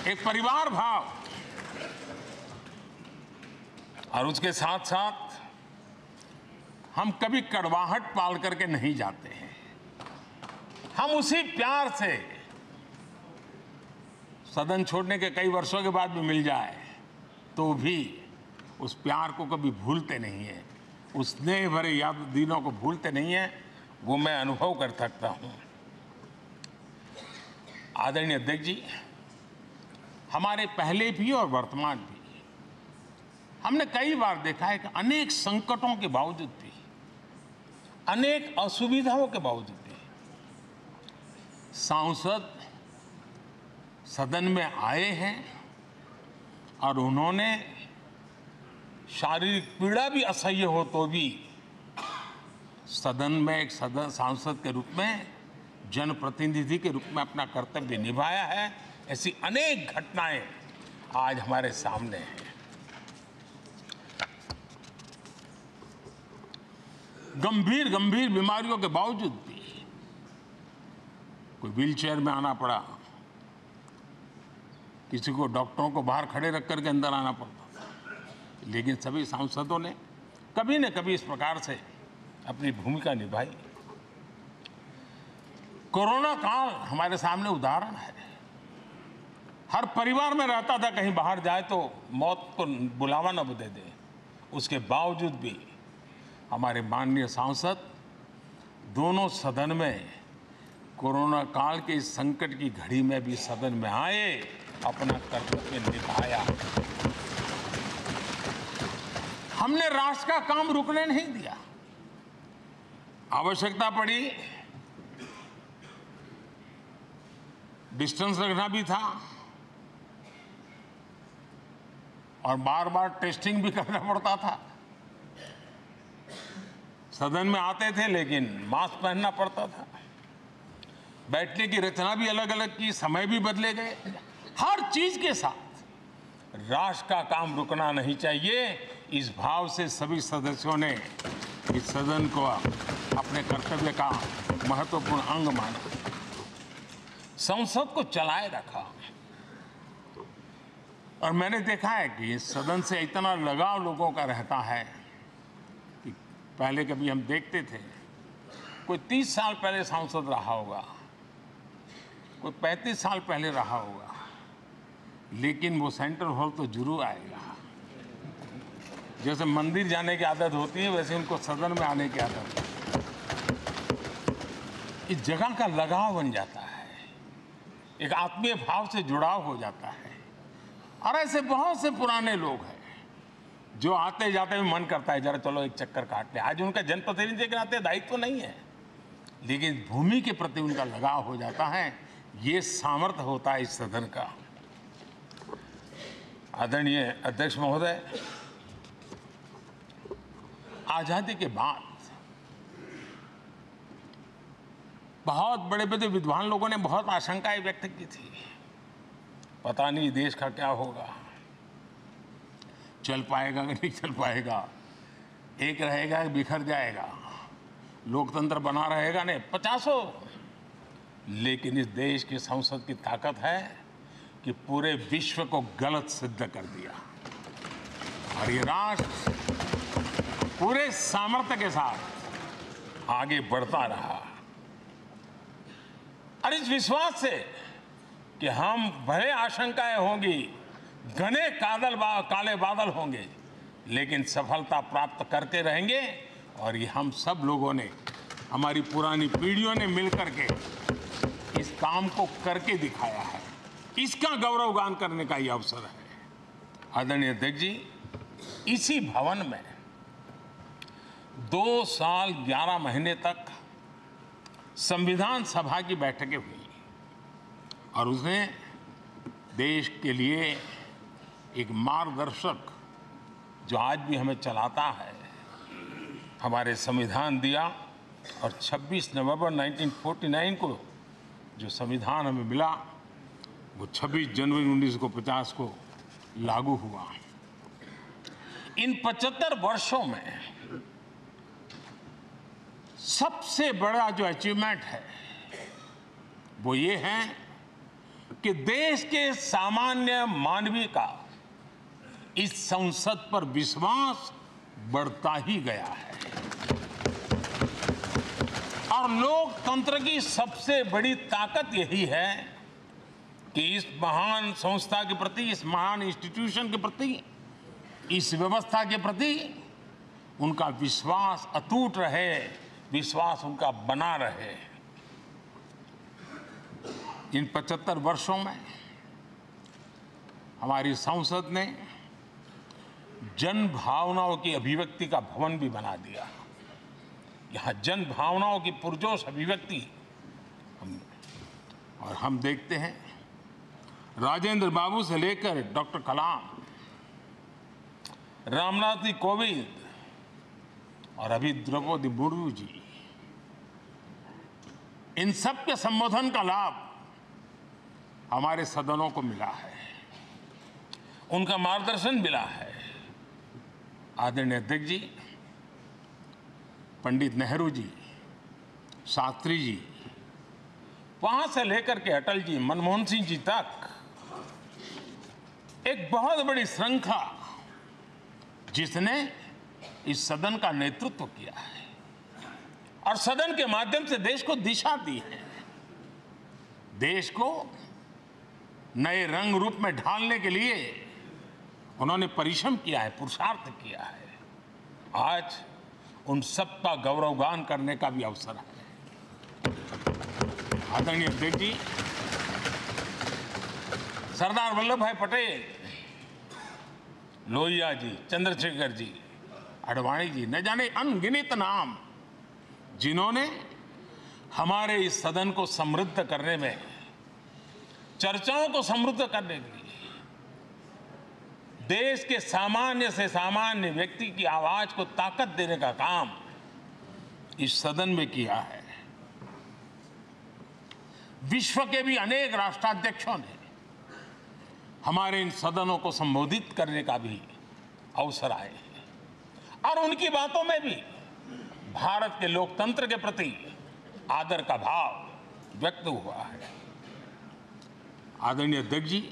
एक परिवार भाव, और उसके साथ साथ हम कभी कड़वाहट पाल करके नहीं जाते हैं। हम उसी प्यार से सदन छोड़ने के कई वर्षों के बाद भी मिल जाए तो भी उस प्यार को कभी भूलते नहीं है, उस स्नेह भरे याद दिनों को भूलते नहीं है। वो मैं अनुभव कर सकता हूं। आदरणीय अध्यक्ष जी, हमारे पहले भी और वर्तमान भी हमने कई बार देखा है कि अनेक संकटों के बावजूद भी, अनेक असुविधाओं के बावजूद भी सांसद सदन में आए हैं और उन्होंने शारीरिक पीड़ा भी असह्य हो तो भी सदन में एक सांसद के रूप में, जनप्रतिनिधि के रूप में अपना कर्तव्य निभाया है। ऐसी अनेक घटनाएं आज हमारे सामने हैं। गंभीर गंभीर बीमारियों के बावजूद भी कोई व्हीलचेयर में आना पड़ा, किसी को डॉक्टरों को बाहर खड़े रख करके अंदर आना पड़ता था, लेकिन सभी सांसदों ने कभी न कभी इस प्रकार से अपनी भूमिका निभाई। कोरोना काल हमारे सामने उदाहरण है। हर परिवार में रहता था कहीं बाहर जाए तो मौत को बुलावा न दे दे, उसके बावजूद भी हमारे माननीय सांसद दोनों सदन में कोरोना काल के इस संकट की घड़ी में भी सदन में आए, अपना कर्तव्य निभाया। हमने राष्ट्र का काम रुकने नहीं दिया। आवश्यकता पड़ी, डिस्टेंस रखना भी था और बार बार टेस्टिंग भी करना पड़ता था। सदन में आते थे लेकिन मास्क पहनना पड़ता था। बैठने की रचना भी अलग अलग की, समय भी बदले गए। हर चीज के साथ राष्ट्र का काम रुकना नहीं चाहिए, इस भाव से सभी सदस्यों ने इस सदन को अपने कर्तव्य का महत्वपूर्ण अंग माना, संसद को चलाए रखा। और मैंने देखा है कि इस सदन से इतना लगाव लोगों का रहता है कि पहले कभी हम देखते थे कोई 30 साल पहले सांसद रहा होगा, कोई 35 साल पहले रहा होगा, लेकिन वो सेंट्रल हॉल तो जरूर आएगा। जैसे मंदिर जाने की आदत होती है वैसे उनको सदन में आने की आदत है। इस जगह का लगाव बन जाता है, एक आत्मीय भाव से जुड़ाव हो जाता है। और ऐसे बहुत से पुराने लोग हैं जो आते जाते में मन करता है जरा चलो एक चक्कर काट ले। आज उनका जनप्रतिनिधि के नाते दायित्व तो नहीं है, लेकिन भूमि के प्रति उनका लगाव हो जाता है। ये सामर्थ्य होता है इस सदन का। आदरणीय अध्यक्ष महोदय, आजादी के बाद बहुत बड़े बड़े विद्वान लोगों ने बहुत आशंकाएं व्यक्त की थी, पता नहीं देश का क्या होगा, चल पाएगा कि नहीं चल पाएगा, एक रहेगा कि बिखर जाएगा, लोकतंत्र बना रहेगा नहीं, 50। लेकिन इस देश की संसद की ताकत है कि पूरे विश्व को गलत सिद्ध कर दिया और ये राष्ट्र पूरे सामर्थ्य के साथ आगे बढ़ता रहा। और इस विश्वास से कि हम भले आशंकाएं होंगी, घने काले बादल होंगे, लेकिन सफलता प्राप्त करते रहेंगे। और ये हम सब लोगों ने, हमारी पुरानी पीढ़ियों ने मिलकर के इस काम को करके दिखाया है, इसका गौरवगान करने का ये अवसर है। आदरणीय अध्यक्ष जी, इसी भवन में 2 साल 11 महीने तक संविधान सभा की बैठकें हुई और उसने देश के लिए एक मार्गदर्शक जो आज भी हमें चलाता है, हमारे संविधान दिया। और 26 नवंबर 1949 को जो संविधान हमें मिला वो 26 जनवरी 1950 को लागू हुआ। इन 75 वर्षों में सबसे बड़ा जो अचीवमेंट है वो ये है कि देश के सामान्य मानवी का इस संसद पर विश्वास बढ़ता ही गया है। और लोकतंत्र की सबसे बड़ी ताकत यही है कि इस महान संस्था के प्रति, इस महान इंस्टीट्यूशन के प्रति, इस व्यवस्था के प्रति उनका विश्वास अटूट रहे, विश्वास उनका बना रहे। इन 75 वर्षों में हमारी संसद ने जन भावनाओं की अभिव्यक्ति का भवन भी बना दिया। यहाँ जन भावनाओं की पुरजोश अभिव्यक्ति और हम देखते हैं राजेंद्र बाबू से लेकर डॉक्टर कलाम, रामनाथ कोविंद और अभी द्रौपदी मुर्मू जी, इन सब के संबोधन का लाभ हमारे सदनों को मिला है, उनका मार्गदर्शन मिला है। आदरणीय अध्यक्ष जी, पंडित नेहरू जी, शास्त्री जी, वहां से लेकर के अटल जी, मनमोहन सिंह जी तक एक बहुत बड़ी श्रृंखला जिसने इस सदन का नेतृत्व किया है और सदन के माध्यम से देश को दिशा दी है, देश को नए रंग रूप में ढालने के लिए उन्होंने परिश्रम किया है, पुरुषार्थ किया है। आज उन सब का गौरवगान करने का भी अवसर है। आदरणीय अध्यक्ष जी, सरदार वल्लभ भाई पटेल, लोहिया जी, चंद्रशेखर जी, आडवाणी जी, न जाने अनगिनत नाम जिन्होंने हमारे इस सदन को समृद्ध करने में, चर्चाओं को समृद्ध करने के लिए, देश के सामान्य से सामान्य व्यक्ति की आवाज को ताकत देने का काम इस सदन में किया है। विश्व के भी अनेक राष्ट्राध्यक्षों ने हमारे इन सदनों को संबोधित करने का भी अवसर आए हैं और उनकी बातों में भी भारत के लोकतंत्र के प्रति आदर का भाव व्यक्त हुआ है। आदरणीय अध्यक्ष जी,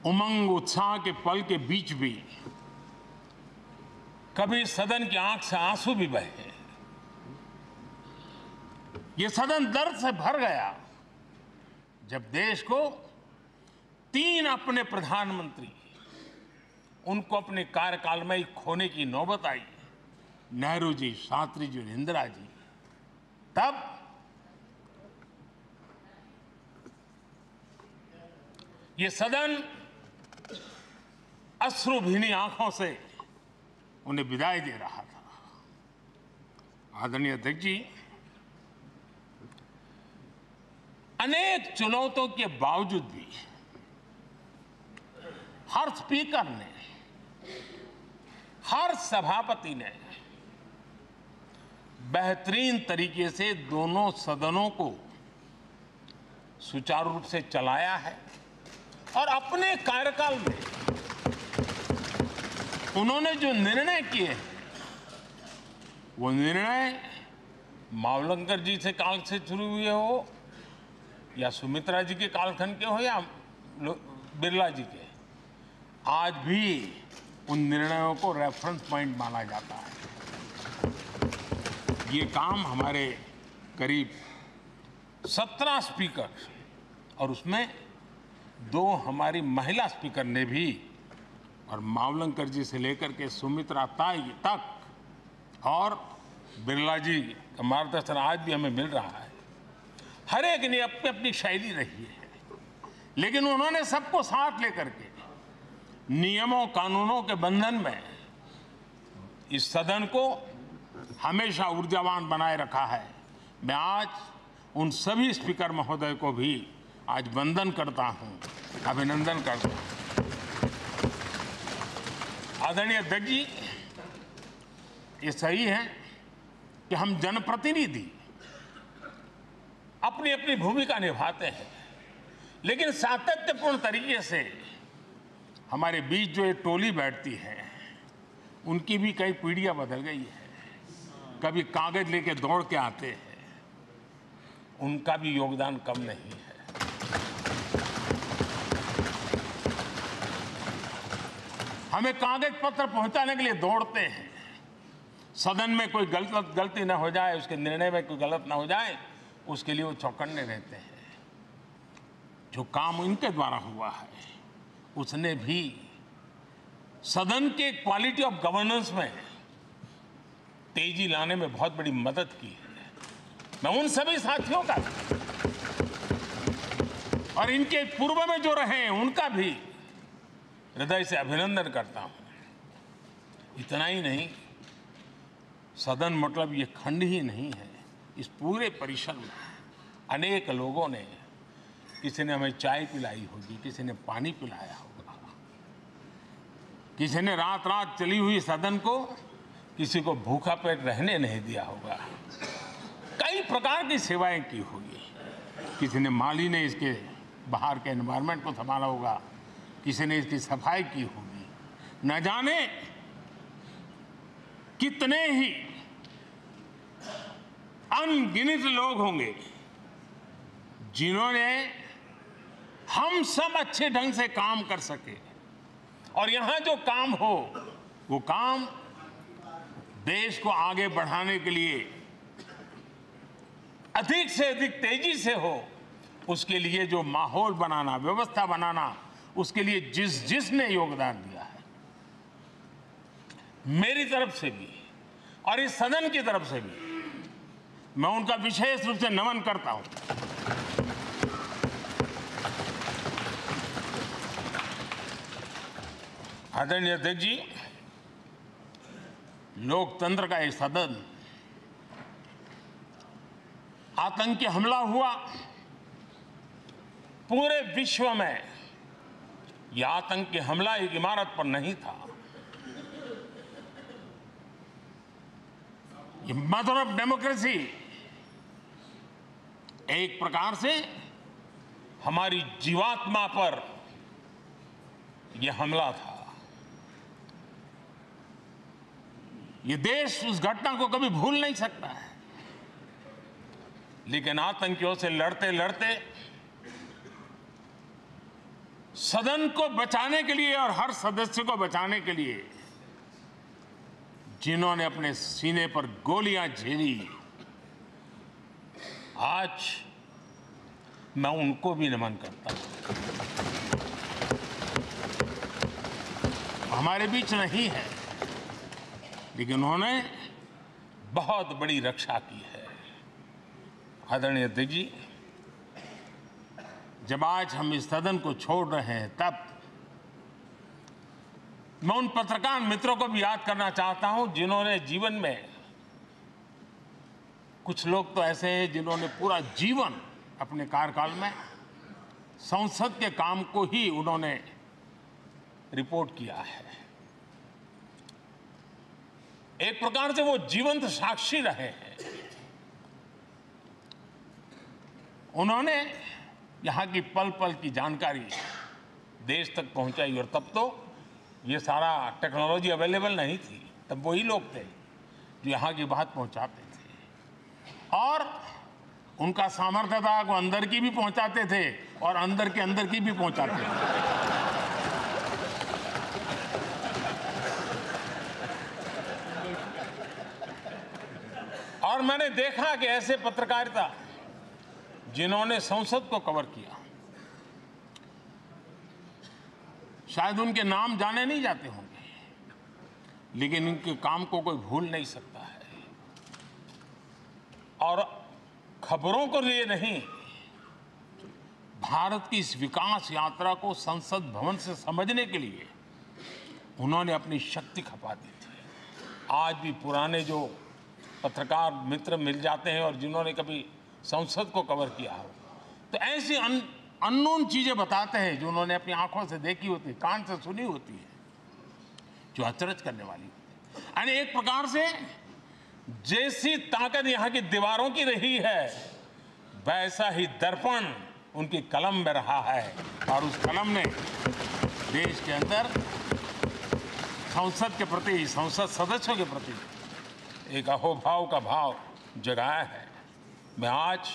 उमंग उत्साह के पल के बीच भी कभी सदन की आंख से आंसू भी बहे। ये सदन दर्द से भर गया जब देश को 3 अपने प्रधानमंत्री उनको अपने कार्यकाल में ही खोने की नौबत आई, नेहरू जी, शास्त्री जी और इंदिरा जी। तब ये सदन अश्रुभीनी आंखों से उन्हें विदाई दे रहा था। आदरणीय अध्यक्ष जी, अनेक चुनौतियों के बावजूद भी हर स्पीकर ने, हर सभापति ने बेहतरीन तरीके से दोनों सदनों को सुचारू रूप से चलाया है और अपने कार्यकाल में उन्होंने जो निर्णय किए, वो निर्णय मावलंकर जी से काल से शुरू हुए हो या सुमित्रा जी के कालखंड के हो या बिरला जी के, आज भी उन निर्णयों को रेफरेंस पॉइंट माना जाता है। ये काम हमारे करीब 17 स्पीकर और उसमें 2 हमारी महिला स्पीकर ने भी, और मावलंकर जी से लेकर के सुमित्रा ताई तक और बिरला जी का मार्गदर्शन आज भी हमें मिल रहा है। हर एक ने अपनी अपनी शैली रही है, लेकिन उन्होंने सबको साथ लेकर के नियमों कानूनों के बंधन में इस सदन को हमेशा ऊर्जावान बनाए रखा है। मैं आज उन सभी स्पीकर महोदय को भी आज वंदन करता हूं, अभिनंदन करता हूं। आदरणीय अध्यक्ष जी, ये सही है कि हम जनप्रतिनिधि अपनी अपनी भूमिका निभाते हैं, लेकिन सातत्यपूर्ण तरीके से हमारे बीच जो ये टोली बैठती है, उनकी भी कई पीढ़ियां बदल गई है। कभी कागज लेके दौड़ के आते हैं, उनका भी योगदान कम नहीं है। हमें कागज पत्र पहुंचाने के लिए दौड़ते हैं। सदन में कोई गलती ना हो जाए, उसके निर्णय में कोई गलत ना हो जाए, उसके लिए वो चौकन्ने रहते हैं। जो काम इनके द्वारा हुआ है उसने भी सदन के क्वालिटी ऑफ गवर्नेंस में तेजी लाने में बहुत बड़ी मदद की है। मैं उन सभी साथियों का और इनके पूर्व में जो रहे हैं उनका भी हृदय से अभिनंदन करता हूं। इतना ही नहीं, सदन मतलब ये खंड ही नहीं है, इस पूरे परिसर में अनेक लोगों ने, किसी ने हमें चाय पिलाई होगी, किसी ने पानी पिलाया होगा, किसी ने रात रात चली हुई सदन को किसी को भूखा पेट रहने नहीं दिया होगा। कई प्रकार की सेवाएं की होगी। किसी ने माली ने इसके बाहर के एनवायरनमेंट को संभाला होगा, किसी ने इसकी सफाई की होगी। न जाने कितने ही अनगिनत लोग होंगे जिन्होंने हम सब अच्छे ढंग से काम कर सके, और यहां जो काम हो वो काम देश को आगे बढ़ाने के लिए अधिक से अधिक तेजी से हो। उसके लिए जो माहौल बनाना, व्यवस्था बनाना, उसके लिए जिसने योगदान दिया है, मेरी तरफ से भी और इस सदन की तरफ से भी मैं उनका विशेष रूप से नमन करता हूं। आदरणीय अध्यक्ष जी, लोकतंत्र का एक सदन, आतंकी हमला हुआ, पूरे विश्व में यह आतंकी हमला एक इमारत पर नहीं था, ये मदर ऑफ डेमोक्रेसी एक प्रकार से हमारी जीवात्मा पर यह हमला था। ये देश उस घटना को कभी भूल नहीं सकता है, लेकिन आतंकियों से लड़ते लड़ते सदन को बचाने के लिए और हर सदस्य को बचाने के लिए जिन्होंने अपने सीने पर गोलियां झेली, आज मैं उनको भी नमन करता हूं। हमारे बीच नहीं है, लेकिन उन्होंने बहुत बड़ी रक्षा की है। आदरणीय अध्यक्ष जी, जब आज हम इस सदन को छोड़ रहे हैं, तब मैं उन पत्रकार मित्रों को भी याद करना चाहता हूं जिन्होंने जीवन में, कुछ लोग तो ऐसे हैं जिन्होंने पूरा जीवन अपने कार्यकाल में संसद के काम को ही उन्होंने रिपोर्ट किया है। एक प्रकार से वो जीवंत साक्षी रहे हैं। उन्होंने यहाँ की पल पल की जानकारी देश तक पहुंचाई, और तब तो ये सारा टेक्नोलॉजी अवेलेबल नहीं थी। तब वही लोग थे जो यहाँ की बात पहुंचाते थे, और उनका सामर्थ्य था वो अंदर की भी पहुंचाते थे और अंदर की भी पहुंचाते थे। और मैंने देखा कि ऐसे पत्रकारिता जिन्होंने संसद को कवर किया, शायद उनके नाम जाने नहीं जाते होंगे, लेकिन इनके काम को कोई भूल नहीं सकता है। और खबरों को लिए नहीं, भारत की इस विकास यात्रा को संसद भवन से समझने के लिए उन्होंने अपनी शक्ति खपा दी थी। आज भी पुराने जो पत्रकार मित्र मिल जाते हैं और जिन्होंने कभी संसद को कवर किया हो, तो ऐसी अननोन चीजें बताते हैं जो उन्होंने अपनी आंखों से देखी होती है, कान से सुनी होती है, जो अचरज करने वाली होती है। यानी एक प्रकार से जैसी ताकत यहाँ की दीवारों की रही है, वैसा ही दर्पण उनकी कलम में रहा है, और उस कलम ने देश के अंदर संसद के प्रति, संसद सदस्यों के प्रति एक अहोभाव का भाव जगाया है। मैं आज,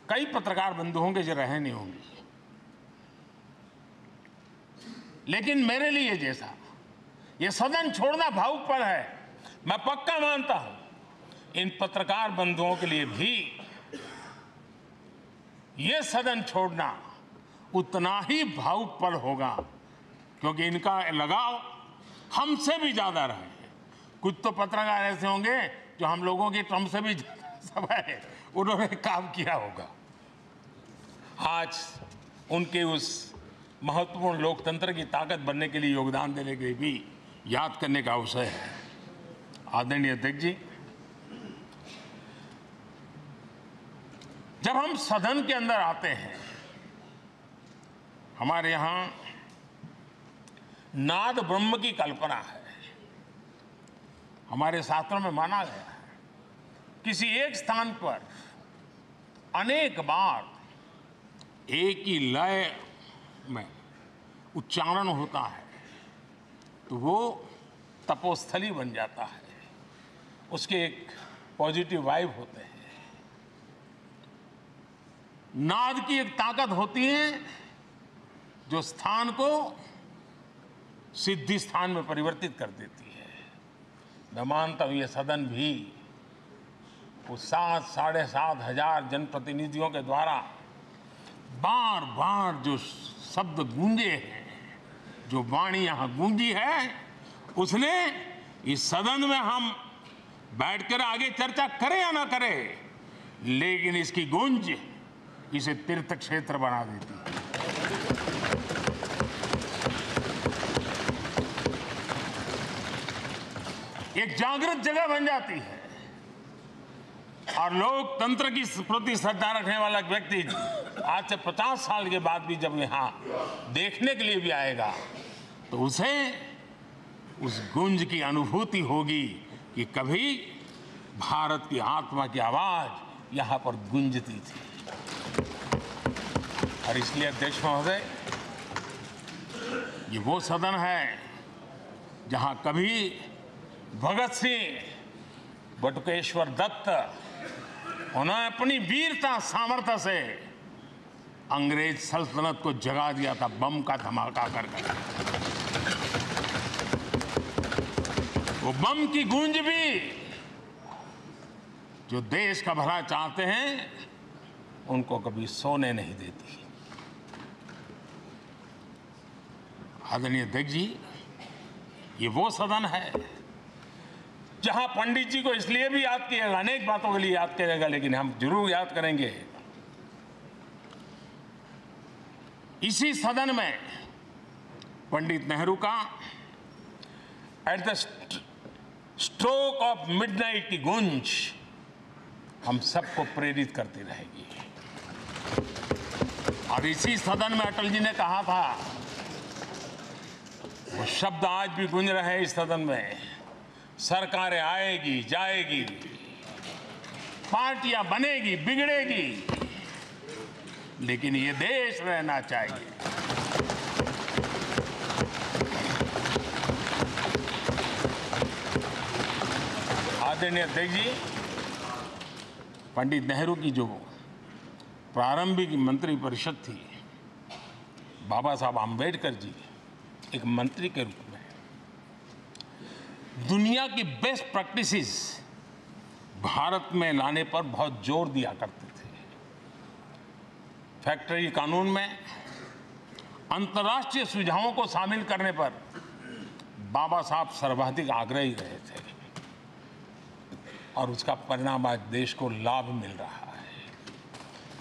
कई पत्रकार बंधु होंगे जो रहे नहीं होंगे, लेकिन मेरे लिए जैसा ये सदन छोड़ना भावुकपन है। मैं पक्का मानता हूं इन पत्रकार बंधुओं के लिए भी ये सदन छोड़ना उतना ही भावुकपन होगा, क्योंकि इनका लगाव हमसे भी ज्यादा रहे हैं। कुछ तो पत्रकार ऐसे होंगे जो हम लोगों की टर्म से भी समय है उन्होंने काम किया होगा। आज उनके उस महत्वपूर्ण लोकतंत्र की ताकत बनने के लिए, योगदान देने के लिए भी याद करने का अवसर है। आदरणीय अध्यक्ष जी, जब हम सदन के अंदर आते हैं, हमारे यहां नाद ब्रह्म की कल्पना है। हमारे शास्त्रों में माना गया है किसी एक स्थान पर अनेक बार एक ही लय में उच्चारण होता है तो वो तपोस्थली बन जाता है, उसके एक पॉजिटिव वाइब होते हैं। नाद की एक ताकत होती है जो स्थान को सिद्धि स्थान में परिवर्तित कर देती है। मैं मानता हूं ये सदन भी उस 7,500 जनप्रतिनिधियों के द्वारा बार बार जो शब्द गूंजे हैं, जो वाणी यहां गूंजी है, उसने इस सदन में हम बैठकर आगे चर्चा करें या ना करें, लेकिन इसकी गूंज इसे तीर्थ क्षेत्र बना देती है। एक जागृत जगह बन जाती है और लोकतंत्र की प्रति श्रद्धा रखने वाला व्यक्ति आज से 50 साल के बाद भी जब यहां देखने के लिए भी आएगा तो उसे उस गूंज की अनुभूति होगी कि कभी भारत की आत्मा की आवाज यहां पर गूंजती थी। और इसलिए अध्यक्ष महोदय, ये वो सदन है जहां कभी भगत सिंह, बटुकेश्वर दत्त, उन्होंने अपनी वीरता सामर्थ्य से अंग्रेज सल्तनत को जगा दिया था बम का धमाका कर। वो बम की गूंज भी जो देश का भला चाहते हैं उनको कभी सोने नहीं देती। आदरणीय अध्यक्ष जी, ये वो सदन है जहां पंडित जी को इसलिए भी याद किएगा, अनेक बातों के लिए याद किएगा, लेकिन हम जरूर याद करेंगे इसी सदन में पंडित नेहरू का at the stroke of midnight की गूंज हम सबको प्रेरित करती रहेगी। और इसी सदन में अटल जी ने कहा था, वो शब्द आज भी गूंज रहे हैं इस सदन में, सरकारें आएगी जाएगी, पार्टियां बनेगी बिगड़ेगी, लेकिन ये देश रहना चाहिए। आदरणीय अध्यक्ष जी, पंडित नेहरू की जो प्रारंभिक मंत्री परिषद थी, बाबा साहब आम्बेडकर जी एक मंत्री के रूप में दुनिया की बेस्ट प्रैक्टिसेस भारत में लाने पर बहुत जोर दिया करते थे। फैक्ट्री कानून में अंतर्राष्ट्रीय सुझावों को शामिल करने पर बाबा साहब सर्वाधिक आग्रही रहे थे और उसका परिणाम आज देश को लाभ मिल रहा है।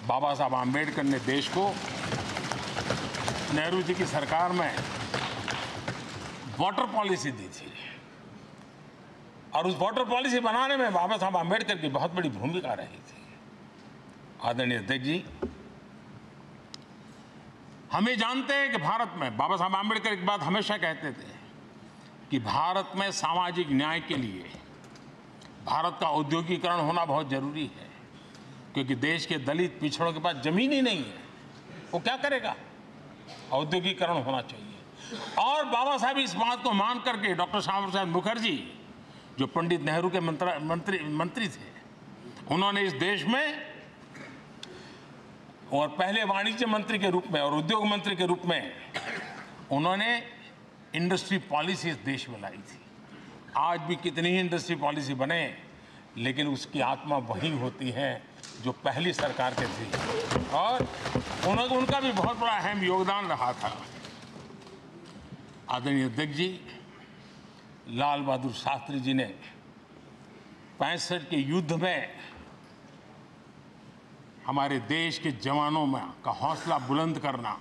बाबा साहब आम्बेडकर ने देश को नेहरू जी की सरकार में वाटर पॉलिसी दी थी और उस वाटर पॉलिसी बनाने में बाबा साहब आम्बेडकर की बहुत बड़ी भूमिका रही थी। आदरणीय अध्यक्ष जी, हम ये जानते हैं कि भारत में बाबा साहब आम्बेडकर एक बात हमेशा कहते थे कि भारत में सामाजिक न्याय के लिए भारत का औद्योगिकरण होना बहुत जरूरी है, क्योंकि देश के दलित पिछड़ों के पास जमीन ही नहीं है, वो क्या करेगा? औद्योगिकरण होना चाहिए। और बाबा साहब इस बात को मान करके डॉक्टर श्यामा प्रसाद मुखर्जी जो पंडित नेहरू के मंत्री थे, उन्होंने इस देश में और पहले वाणिज्य मंत्री के रूप में और उद्योग मंत्री के रूप में उन्होंने इंडस्ट्री पॉलिसी इस देश में लाई थी। आज भी कितनी ही इंडस्ट्री पॉलिसी बने, लेकिन उसकी आत्मा वही होती है जो पहली सरकार के थी, और उनका भी बहुत बड़ा अहम योगदान रहा था। आदरणीय अध्यक्ष जी, लाल बहादुर शास्त्री जी ने 65 के युद्ध में हमारे देश के जवानों में का हौसला बुलंद करना,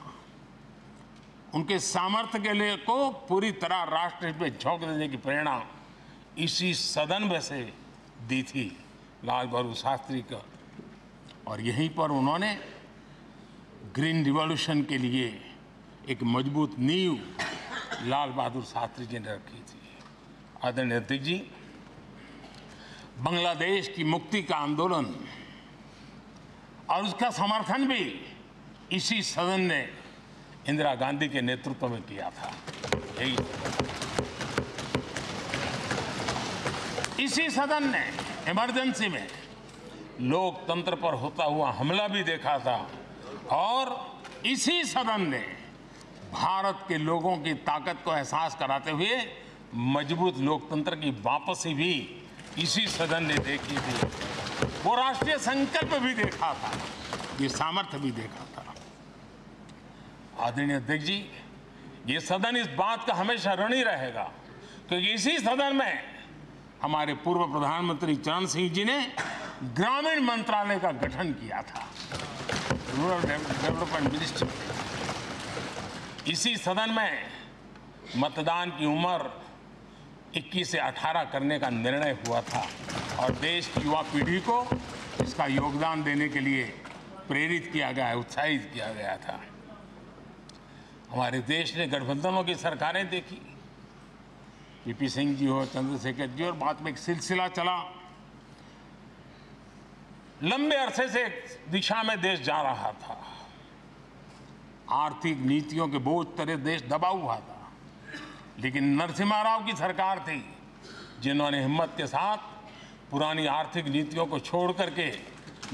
उनके सामर्थ्य के लिए को पूरी तरह राष्ट्र में झोंक देने की प्रेरणा इसी सदन में से दी थी लाल बहादुर शास्त्री का। और यहीं पर उन्होंने ग्रीन रिवॉल्यूशन के लिए एक मजबूत नींव लाल बहादुर शास्त्री जी ने रखी थी। आदरणीय अध्यक्ष जी, बांग्लादेश की मुक्ति का आंदोलन और उसका समर्थन भी इसी सदन ने इंदिरा गांधी के नेतृत्व में किया था। यही इसी सदन ने इमरजेंसी में लोकतंत्र पर होता हुआ हमला भी देखा था, और इसी सदन ने भारत के लोगों की ताकत को एहसास कराते हुए मजबूत लोकतंत्र की वापसी भी इसी सदन ने देखी थी। वो राष्ट्रीय संकल्प भी देखा था, ये सामर्थ्य भी देखा था। आदरणीय अध्यक्ष जी, ये सदन इस बात का हमेशा ऋणी रहेगा, क्योंकि इसी सदन में हमारे पूर्व प्रधानमंत्री चरण सिंह जी ने ग्रामीण मंत्रालय का गठन किया था, रूरल डेवलपमेंट मिनिस्ट्री। इसी सदन में मतदान की उम्र 21 से 18 करने का निर्णय हुआ था, और देश की युवा पीढ़ी को इसका योगदान देने के लिए प्रेरित किया गया, उत्साहित किया गया था। हमारे देश ने गठबंधनों की सरकारें देखी, वीपी सिंह जी हो, चंद्रशेखर जी, और बाद में एक सिलसिला चला। लंबे अरसे से एक दिशा में देश जा रहा था, आर्थिक नीतियों के बोझ तले देश दबा हुआ था, लेकिन नरसिम्हा राव की सरकार थी जिन्होंने हिम्मत के साथ पुरानी आर्थिक नीतियों को छोड़ करके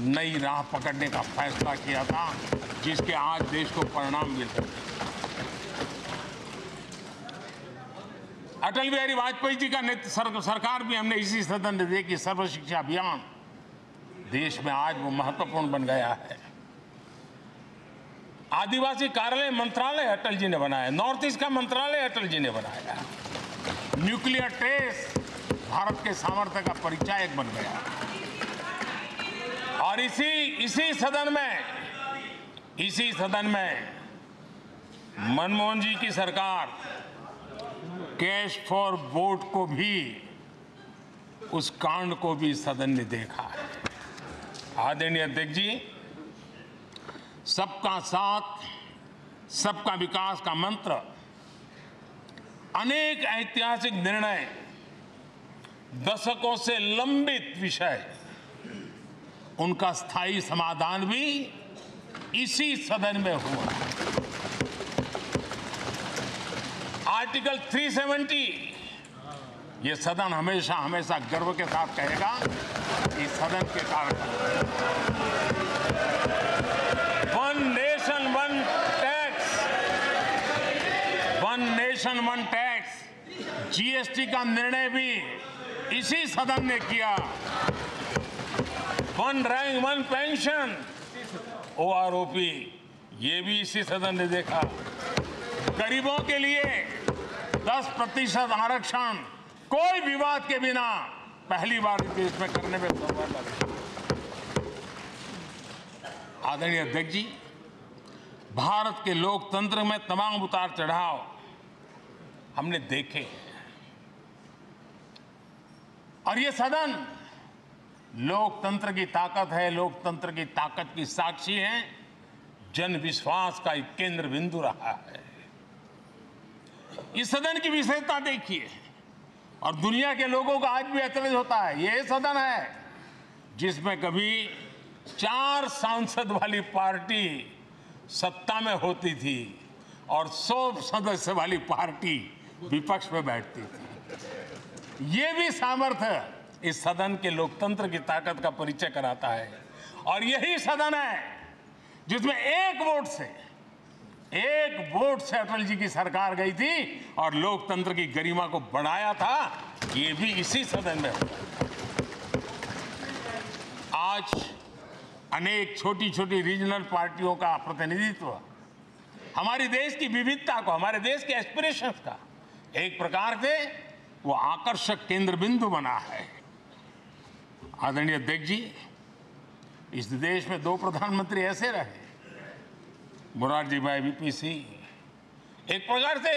नई राह पकड़ने का फैसला किया था, जिसके आज देश को परिणाम मिल रहे हैं। अटल बिहारी वाजपेयी जी का सरकार भी हमने इसी सदन ने देखी। सर्व शिक्षा अभियान देश में आज वो महत्वपूर्ण बन गया है। आदिवासी कार्यालय मंत्रालय अटल जी ने बनाया, नॉर्थ ईस्ट का मंत्रालय अटल जी ने बनाया। न्यूक्लियर टेस्ट भारत के सामर्थ्य का परिचायक बन गया। और इसी सदन में मनमोहन जी की सरकार कैश फॉर वोट को भी, उस कांड को भी सदन ने देखा है। आदरणीय अध्यक्ष जी, सबका साथ सबका विकास का मंत्र, अनेक ऐतिहासिक निर्णय, दशकों से लंबित विषय, उनका स्थायी समाधान भी इसी सदन में हुआ। आर्टिकल 370, ये सदन हमेशा हमेशा गर्व के साथ कहेगा, इस सदन के कारण one nation one tax, GST का निर्णय भी इसी सदन ने किया। One rank one pension, OROP, ये भी इसी सदन ने देखा। गरीबों के लिए 10% आरक्षण कोई विवाद के बिना पहली बार देश में करने में सफल लगे। आदरणीय अध्यक्ष जी, भारत के लोकतंत्र में तमाम उतार चढ़ाव हमने देखे, और ये सदन लोकतंत्र की ताकत है, लोकतंत्र की ताकत की साक्षी है, जन विश्वास का एक केंद्र बिंदु रहा है। इस सदन की विशेषता देखिए, और दुनिया के लोगों का आज भी ऐतराज होता है, ये सदन है जिसमें कभी 4 सांसद वाली पार्टी सत्ता में होती थी और 100 सदस्य वाली पार्टी विपक्ष में बैठती थी। ये भी सामर्थ्य इस सदन के लोकतंत्र की ताकत का परिचय कराता है। और यही सदन है जिसमें एक वोट से एक वोट से अटल जी की सरकार गई थी और लोकतंत्र की गरिमा को बढ़ाया था, ये भी इसी सदन में हुआ। आज अनेक छोटी छोटी रीजनल पार्टियों का प्रतिनिधित्व हमारे देश की विविधता को, हमारे देश के एस्पिरेशंस का एक प्रकार से वो आकर्षक केंद्र बिंदु बना है। आदरणीय अध्यक्ष जी, इस देश में 2 प्रधानमंत्री ऐसे रहे, मोरारजी भाई वीपी सिंह एक प्रकार से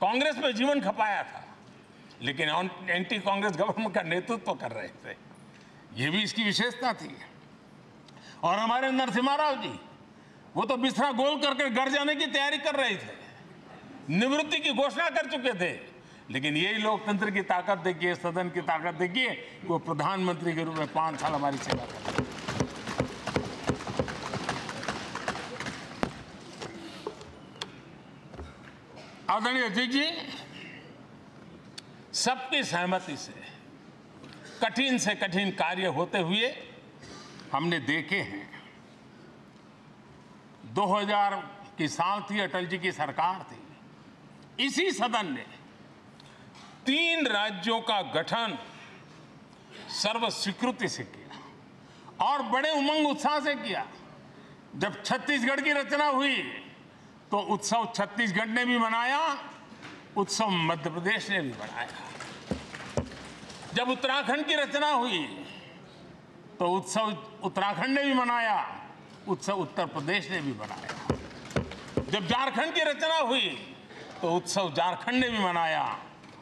कांग्रेस में जीवन खपाया था, लेकिन एंटी कांग्रेस गवर्नमेंट का नेतृत्व कर रहे थे, ये भी इसकी विशेषता थी। और हमारे नरसिम्हा राव जी, वो तो बिस्तरा गोल करके घर जाने की तैयारी कर रहे थे, निवृत्ति की घोषणा कर चुके थे, लेकिन यही लोकतंत्र की ताकत देखिए, सदन की ताकत देखिए, वो प्रधानमंत्री के रूप में 5 साल हमारी सेवा कर रहे। आदरणीय अध्यक्ष जी, सबकी सहमति से कठिन कार्य होते हुए हमने देखे हैं। 2000 की साल थी, अटल जी की सरकार थी। इसी सदन ने 3 राज्यों का गठन सर्व स्वीकृति से किया और बड़े उमंग उत्साह से किया। जब छत्तीसगढ़ की रचना हुई तो उत्सव छत्तीसगढ़ ने भी मनाया, उत्सव मध्य प्रदेश ने भी मनाया। जब उत्तराखंड की रचना हुई तो उत्सव उत्तराखंड ने भी मनाया, उत्सव उत्तर प्रदेश ने भी मनाया। जब झारखंड की रचना हुई तो उत्सव झारखंड ने भी मनाया,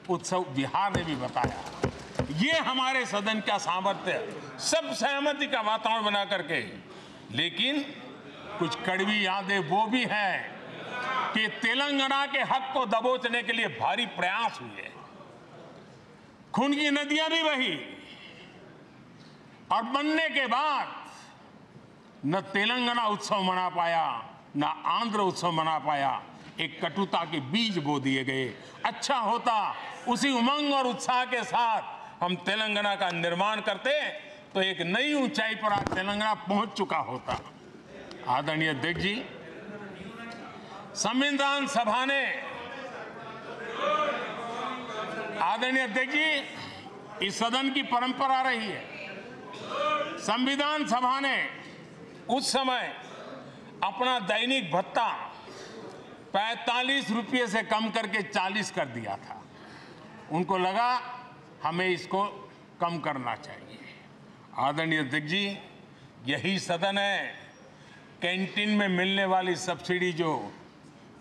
उत्सव बिहार ने भी बताया। ये हमारे सदन का सामर्थ्य, सब सहमति का वातावरण बना करके। लेकिन कुछ कड़वी यादें वो भी हैं कि तेलंगाना के हक को दबोचने के लिए भारी प्रयास हुए, खून की नदियां भी बही, और बनने के बाद न तेलंगाना उत्सव मना पाया, न आंध्र उत्सव मना पाया। एक कटुता के बीज बो दिए गए। अच्छा होता उसी उमंग और उत्साह के साथ हम तेलंगाना का निर्माण करते तो एक नई ऊंचाई पर आज तेलंगाना पहुंच चुका होता। आदरणीय अध्यक्ष जी, संविधान सभा ने, आदरणीय अध्यक्ष जी, इस सदन की परंपरा रही है। संविधान सभा ने उस समय अपना दैनिक भत्ता 45 रुपये से कम करके 40 कर दिया था। उनको लगा हमें इसको कम करना चाहिए। आदरणीय अध्यक्ष जी, यही सदन है, कैंटीन में मिलने वाली सब्सिडी, जो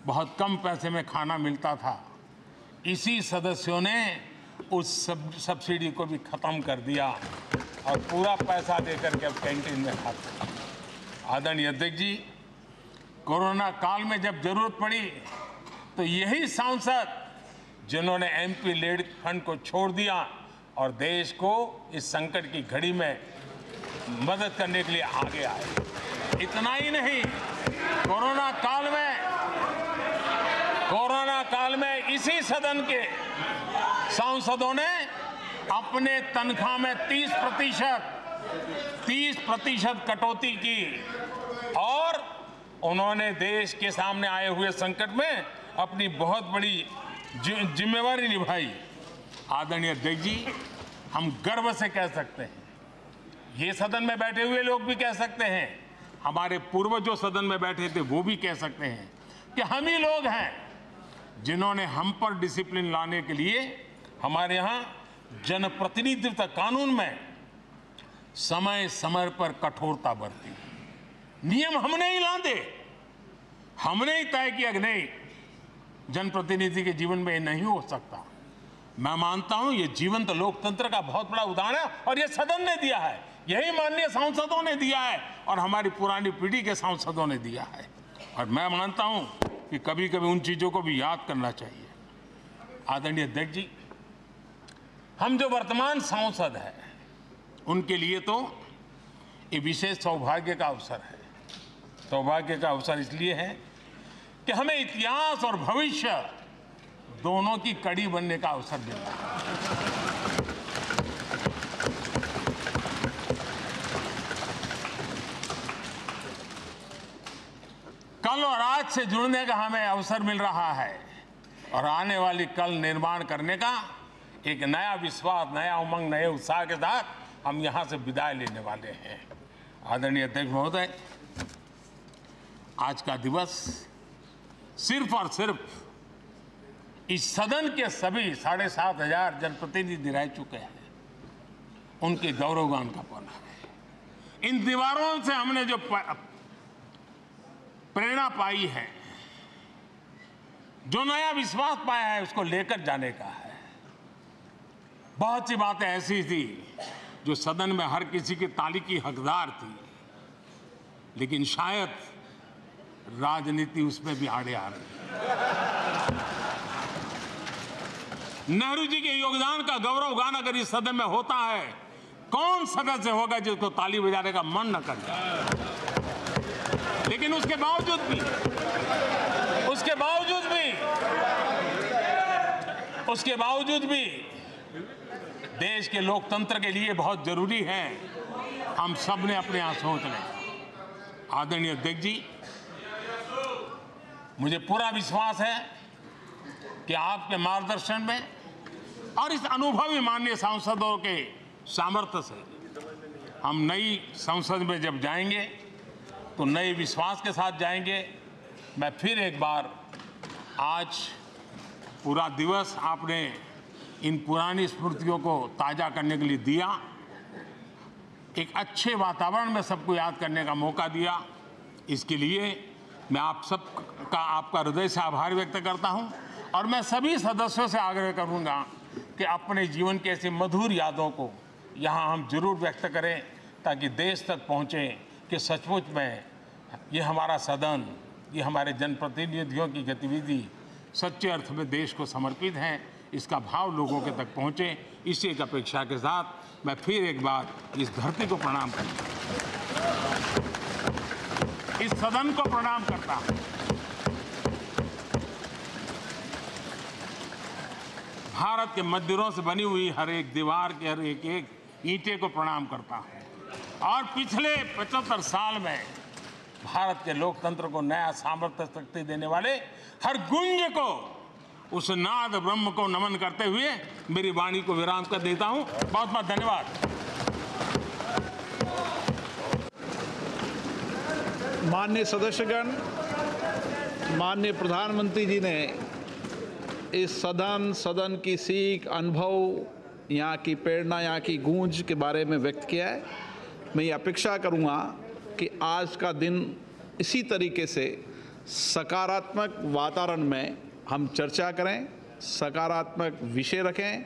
बहुत कम पैसे में खाना मिलता था, इसी सदस्यों ने उस सब्सिडी को भी खत्म कर दिया और पूरा पैसा देकर के अब कैंटीन में खाते हैं। आदरणीय अध्यक्ष जी, कोरोना काल में जब जरूरत पड़ी तो यही सांसद जिन्होंने एमपी लेड फंड को छोड़ दिया और देश को इस संकट की घड़ी में मदद करने के लिए आगे आए। इतना ही नहीं, कोरोना काल में इसी सदन के सांसदों ने अपने तनख्वाह में 30% कटौती की और उन्होंने देश के सामने आए हुए संकट में अपनी बहुत बड़ी जिम्मेवारी निभाई। आदरणीय अध्यक्ष जी, हम गर्व से कह सकते हैं, ये सदन में बैठे हुए लोग भी कह सकते हैं, हमारे पूर्वज जो सदन में बैठे थे वो भी कह सकते हैं कि हम ही लोग हैं जिन्होंने हम पर डिसिप्लिन लाने के लिए हमारे यहाँ जनप्रतिनिधित्व कानून में समय समय पर कठोरता बरती। नियम हमने ही लादे, हमने ही तय किया कि नहीं, जनप्रतिनिधि के जीवन में ये नहीं हो सकता। मैं मानता हूं ये जीवंत लोकतंत्र का बहुत बड़ा उदाहरण है और ये सदन ने दिया है, यही माननीय सांसदों ने दिया है और हमारी पुरानी पीढ़ी के सांसदों ने दिया है। और मैं मानता हूं कि कभी कभी उन चीजों को भी याद करना चाहिए। आदरणीय अध्यक्ष जी, हम जो वर्तमान सांसद हैं उनके लिए तो ये विशेष सौभाग्य का अवसर है। सौभाग्य का अवसर इसलिए है कि हमें इतिहास और भविष्य दोनों की कड़ी बनने का अवसर मिला है। कल और आज से जुड़ने का हमें अवसर मिल रहा है और आने वाली कल निर्माण करने का एक नया विश्वास, नया उमंग, नए उत्साह के साथ हम यहां से विदाई लेने वाले हैं। आदरणीय अध्यक्ष महोदय, आज का दिवस सिर्फ और सिर्फ इस सदन के सभी 7,500 जनप्रतिनिधि रह चुके हैं, उनके गौरवगान का पल है। इन दीवारों से हमने जो प्रेरणा पाई है, जो नया विश्वास पाया है, उसको लेकर जाने का है। बहुत सी बातें ऐसी थी जो सदन में हर किसी की ताली की हकदार थी, लेकिन शायद राजनीति उसमें भी आड़े आ रही है। नेहरू जी के योगदान का गौरवगान अगर इस सदन में होता है, कौन सदस्य होगा जिसको ताली बजाने का मन न करे। लेकिन उसके बावजूद भी देश के लोकतंत्र के लिए बहुत जरूरी है हम सब ने अपने यहां सोच लें। आदरणीय अध्यक्ष जी, मुझे पूरा विश्वास है कि आपके मार्गदर्शन में और इस अनुभवी माननीय सांसदों के सामर्थ्य से हम नई संसद में जब जाएंगे तो नए विश्वास के साथ जाएंगे। मैं फिर एक बार, आज पूरा दिवस आपने इन पुरानी स्मृतियों को ताज़ा करने के लिए दिया, एक अच्छे वातावरण में सबको याद करने का मौका दिया। इसके लिए मैं आप सब का, आपका हृदय से आभार व्यक्त करता हूं और मैं सभी सदस्यों से आग्रह करूंगा कि अपने जीवन की ऐसी मधुर यादों को यहां हम जरूर व्यक्त करें, ताकि देश तक पहुंचे कि सचमुच में ये हमारा सदन, ये हमारे जनप्रतिनिधियों की गतिविधि सच्चे अर्थ में देश को समर्पित है, इसका भाव लोगों के तक पहुंचे। इसी एक अपेक्षा के साथ मैं फिर एक बार इस धरती को प्रणाम करता हूं, इस सदन को प्रणाम करता हूं। भारत के मंदिरों से बनी हुई हर एक दीवार के हर एक ईंटे को प्रणाम करता हूं और पिछले 75 साल में भारत के लोकतंत्र को नया सामर्थ्य शक्ति देने वाले हर गुंज को, उस नाद ब्रह्म को नमन करते हुए मेरी वाणी को विराम कर देता हूं। बहुत बहुत धन्यवाद। माननीय सदस्यगण, माननीय प्रधानमंत्री जी ने इस सदन की सीख, अनुभव, यहाँ की प्रेरणा, यहाँ की गूंज के बारे में व्यक्त किया है। मैं ये अपेक्षा करूँगा कि आज का दिन इसी तरीके से सकारात्मक वातावरण में हम चर्चा करें, सकारात्मक विषय रखें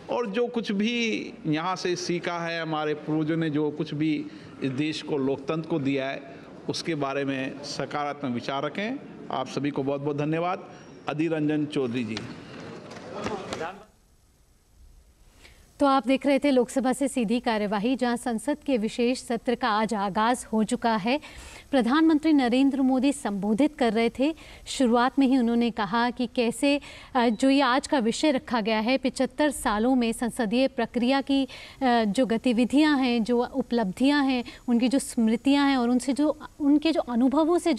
और जो कुछ भी यहाँ से सीखा है, हमारे पूर्वजों ने जो कुछ भी इस देश को, लोकतंत्र को दिया है, उसके बारे में सकारात्मक विचार रखें। आप सभी को बहुत बहुत धन्यवाद। अधीर रंजन चौधरी जी। तो आप देख रहे थे लोकसभा से सीधी कार्यवाही, जहां संसद के विशेष सत्र का आज आगाज हो चुका है। प्रधानमंत्री नरेंद्र मोदी संबोधित कर रहे थे। शुरुआत में ही उन्होंने कहा कि कैसे जो ये आज का विषय रखा गया है, 75 सालों में संसदीय प्रक्रिया की जो गतिविधियां हैं, जो उपलब्धियां हैं, उनकी जो स्मृतियां हैं और उनसे जो उनके जो अनुभवों से